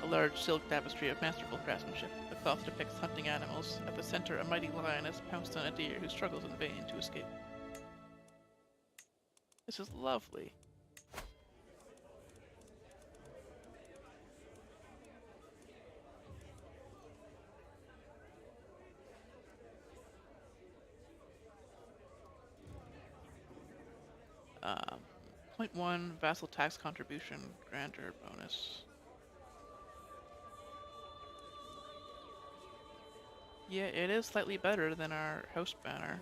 A large silk tapestry of masterful craftsmanship. The cloth depicts hunting animals. At the center, a mighty lion has pounced on a deer who struggles in vain to escape. This is lovely. Um, 0.1 vassal tax contribution, grandeur bonus. Yeah, it is slightly better than our house banner.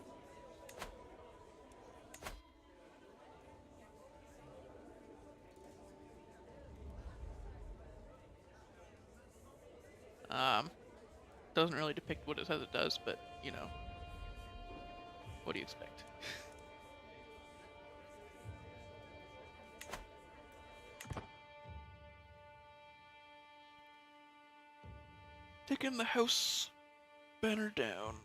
Doesn't really depict what it says it does, but, you know, what do you expect? Taking the house banner down.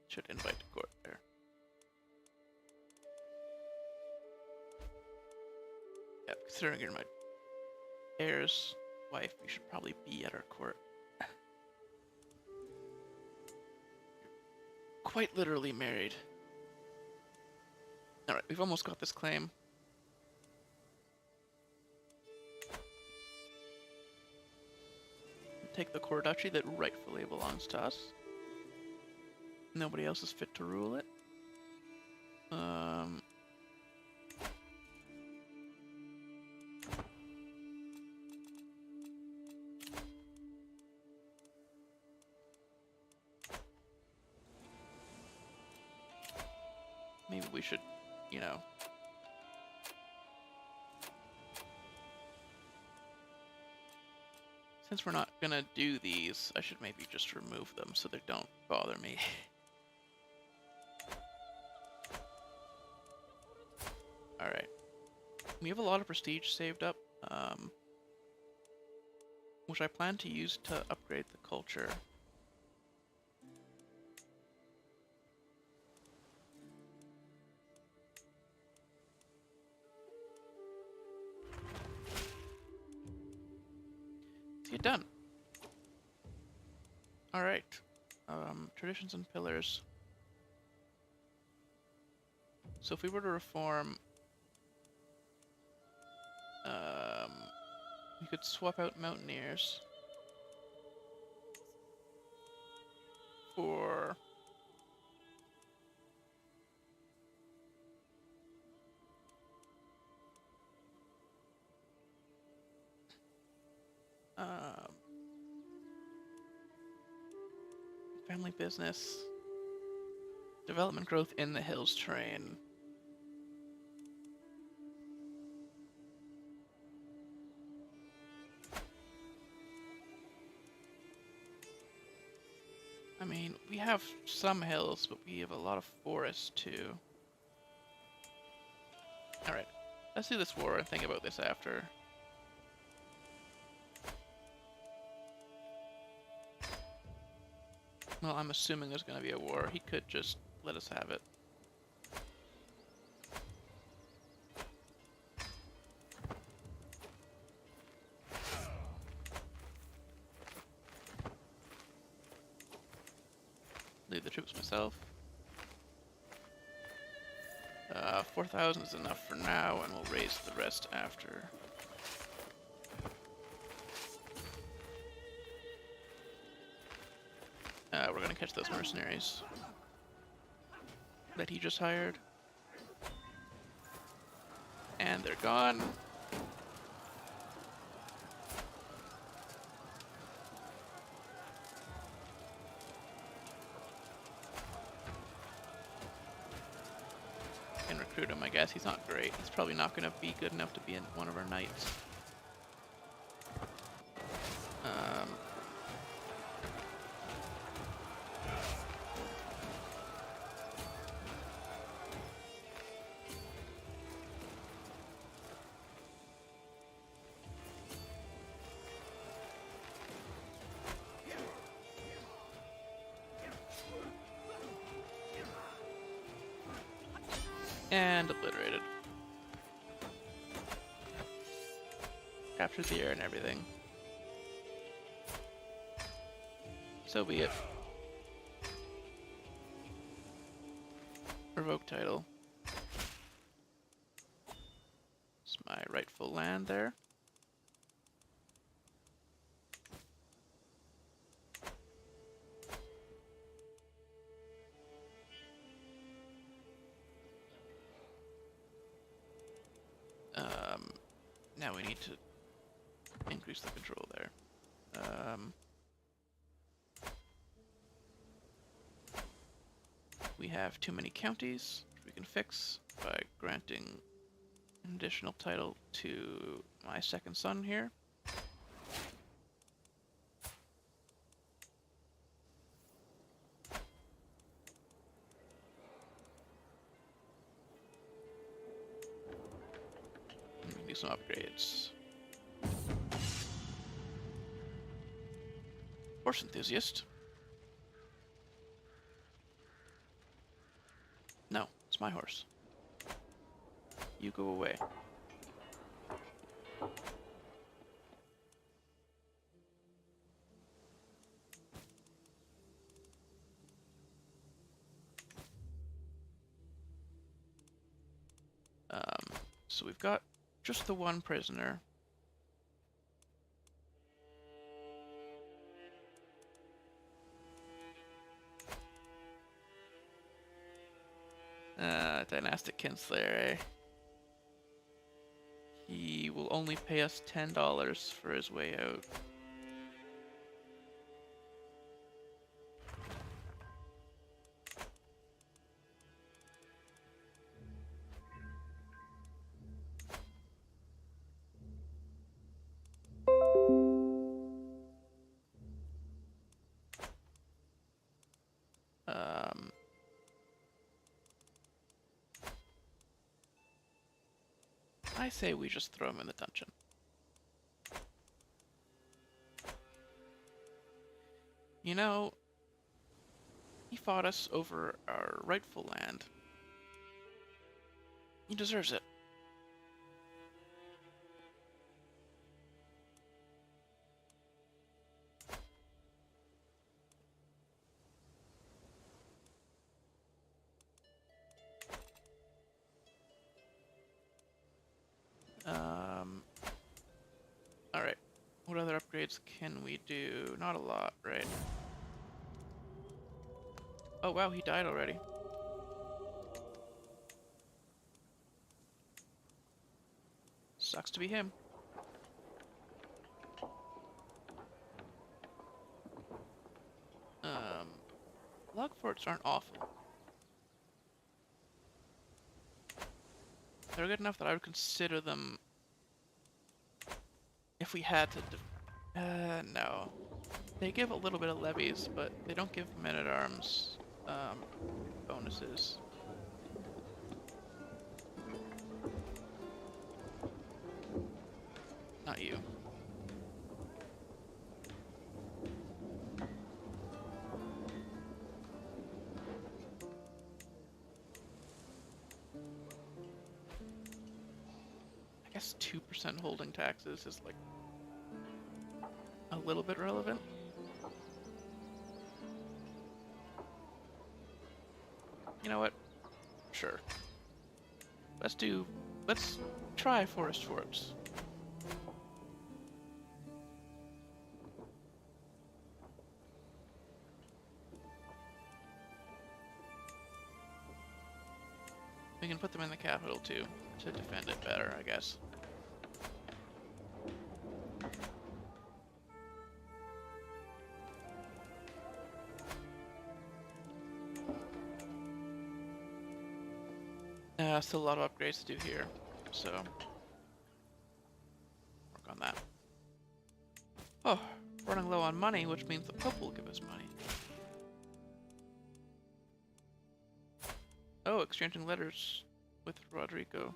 Should invite to court there. Yeah, considering you're my heir's wife, you should probably be at our court. Quite literally married. Alright, we've almost got this claim. Take the core duchy that rightfully belongs to us. Nobody else is fit to rule it. Maybe we should you know. Since we're not gonna do these, I should maybe just remove them so they don't bother me. Alright. We have a lot of prestige saved up, which I plan to use to upgrade the culture. Let's get done. Alright. Traditions and pillars. So if we were to reform, we could swap out mountaineers for family business, development growth in the hills terrain. I mean, we have some hills, but we have a lot of forests too. Alright, let's do this war and think about this after. Well, I'm assuming there's going to be a war. He could just let us have it. Leave the troops myself. 4,000 is enough for now, and we'll raise the rest after. We're gonna catch those mercenaries that he just hired. And they're gone. Can recruit him, I guess. He's not great. He's probably not gonna be good enough to be in one of our knights. And obliterated. Captured the air and everything. So be it. Revoke title. It's my rightful land there. Now we need to increase the control there. We have too many counties, which we can fix by granting an additional title to my second son here. Some upgrades. Horse enthusiast. No, it's my horse. You go away. So we've got just the one prisoner. Dynastic Kinslayer, eh? He will only pay us $10 for his way out. I say we just throw him in the dungeon. You know, he fought us over our rightful land. He deserves it. Alright. What other upgrades can we do? Not a lot, right? Oh wow, he died already. Sucks to be him. Log forts aren't awful. They're good enough that I would consider them if we had to. No. They give a little bit of levies, but they don't give men-at-arms bonuses. Not you. I guess 2% holding taxes is like a little bit relevant. You know what? Sure. Let's try forest forts. We can put them in the capital too, to defend it better, I guess. Still a lot of upgrades to do here, so work on that. Oh, running low on money, which means the Pope will give us money. Oh, exchanging letters with Rodrigo.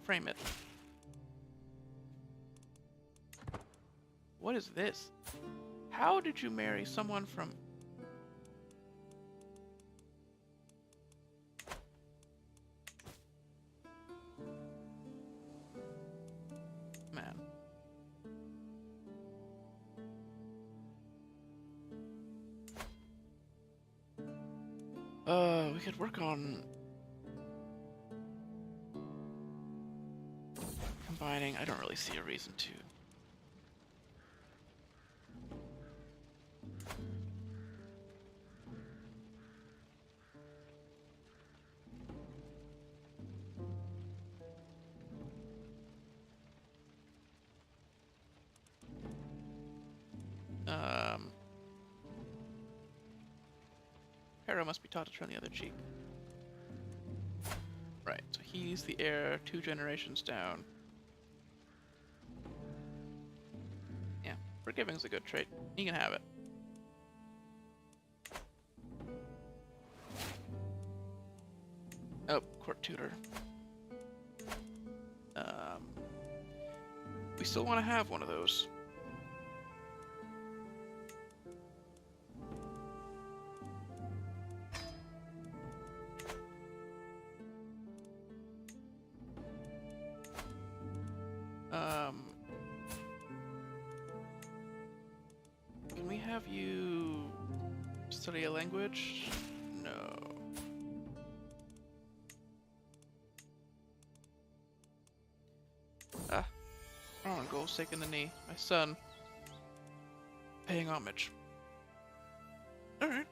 Frame it. What is this? How did you marry someone from... Man. We could work on combining. I don't really see a reason to. Hera must be taught to turn the other cheek. Right, so he's the heir 2 generations down. Yeah, forgiving's a good trait. He can have it. Oh, court tutor. We still want to have one of those. Can we have you study a language? No. Ah. Oh, goal's taking the knee. My son. Paying homage. Alright.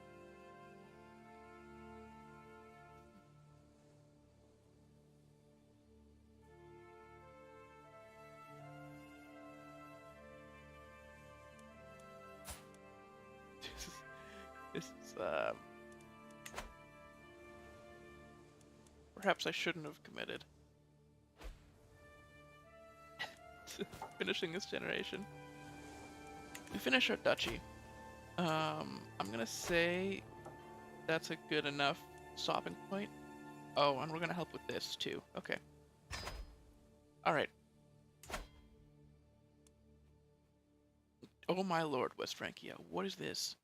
This is, perhaps I shouldn't have committed to finishing this generation. We finish our duchy. I'm gonna say that's a good enough stopping point. Oh, and we're gonna help with this too. Okay. Alright. Oh my lord, West Francia. What is this?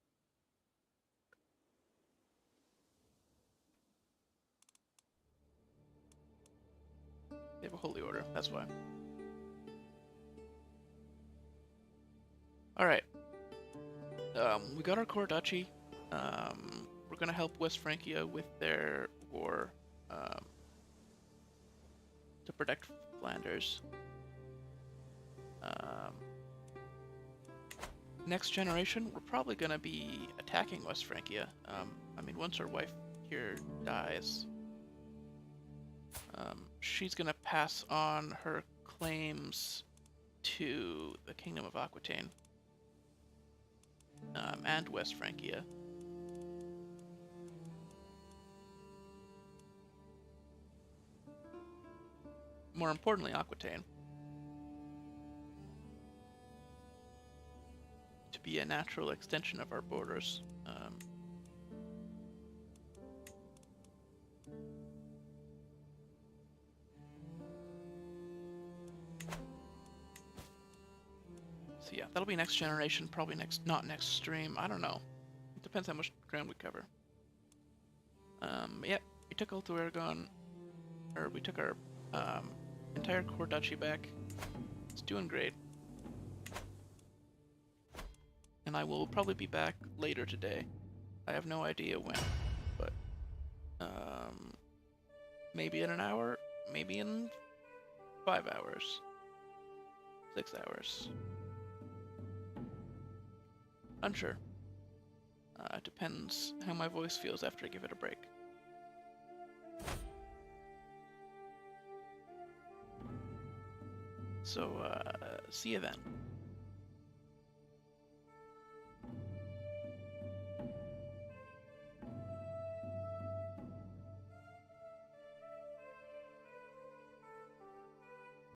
They have a holy order, that's why. Alright. We got our core duchy. We're gonna help West Francia with their war to protect Flanders. Next generation, we're probably gonna be attacking West Francia. I mean, once our wife here dies, she's gonna pass on her claims to the Kingdom of Aquitaine and West Francia. More importantly, Aquitaine. To be a natural extension of our borders. So yeah, that'll be next generation, probably not next stream, I don't know. It depends how much ground we cover. Yep, we took Alto Aragon, or we took our entire core duchy back. It's doing great. And I will probably be back later today. I have no idea when, but maybe in an hour, maybe in 5 hours, 6 hours. Unsure. Depends how my voice feels after I give it a break. So, see you then.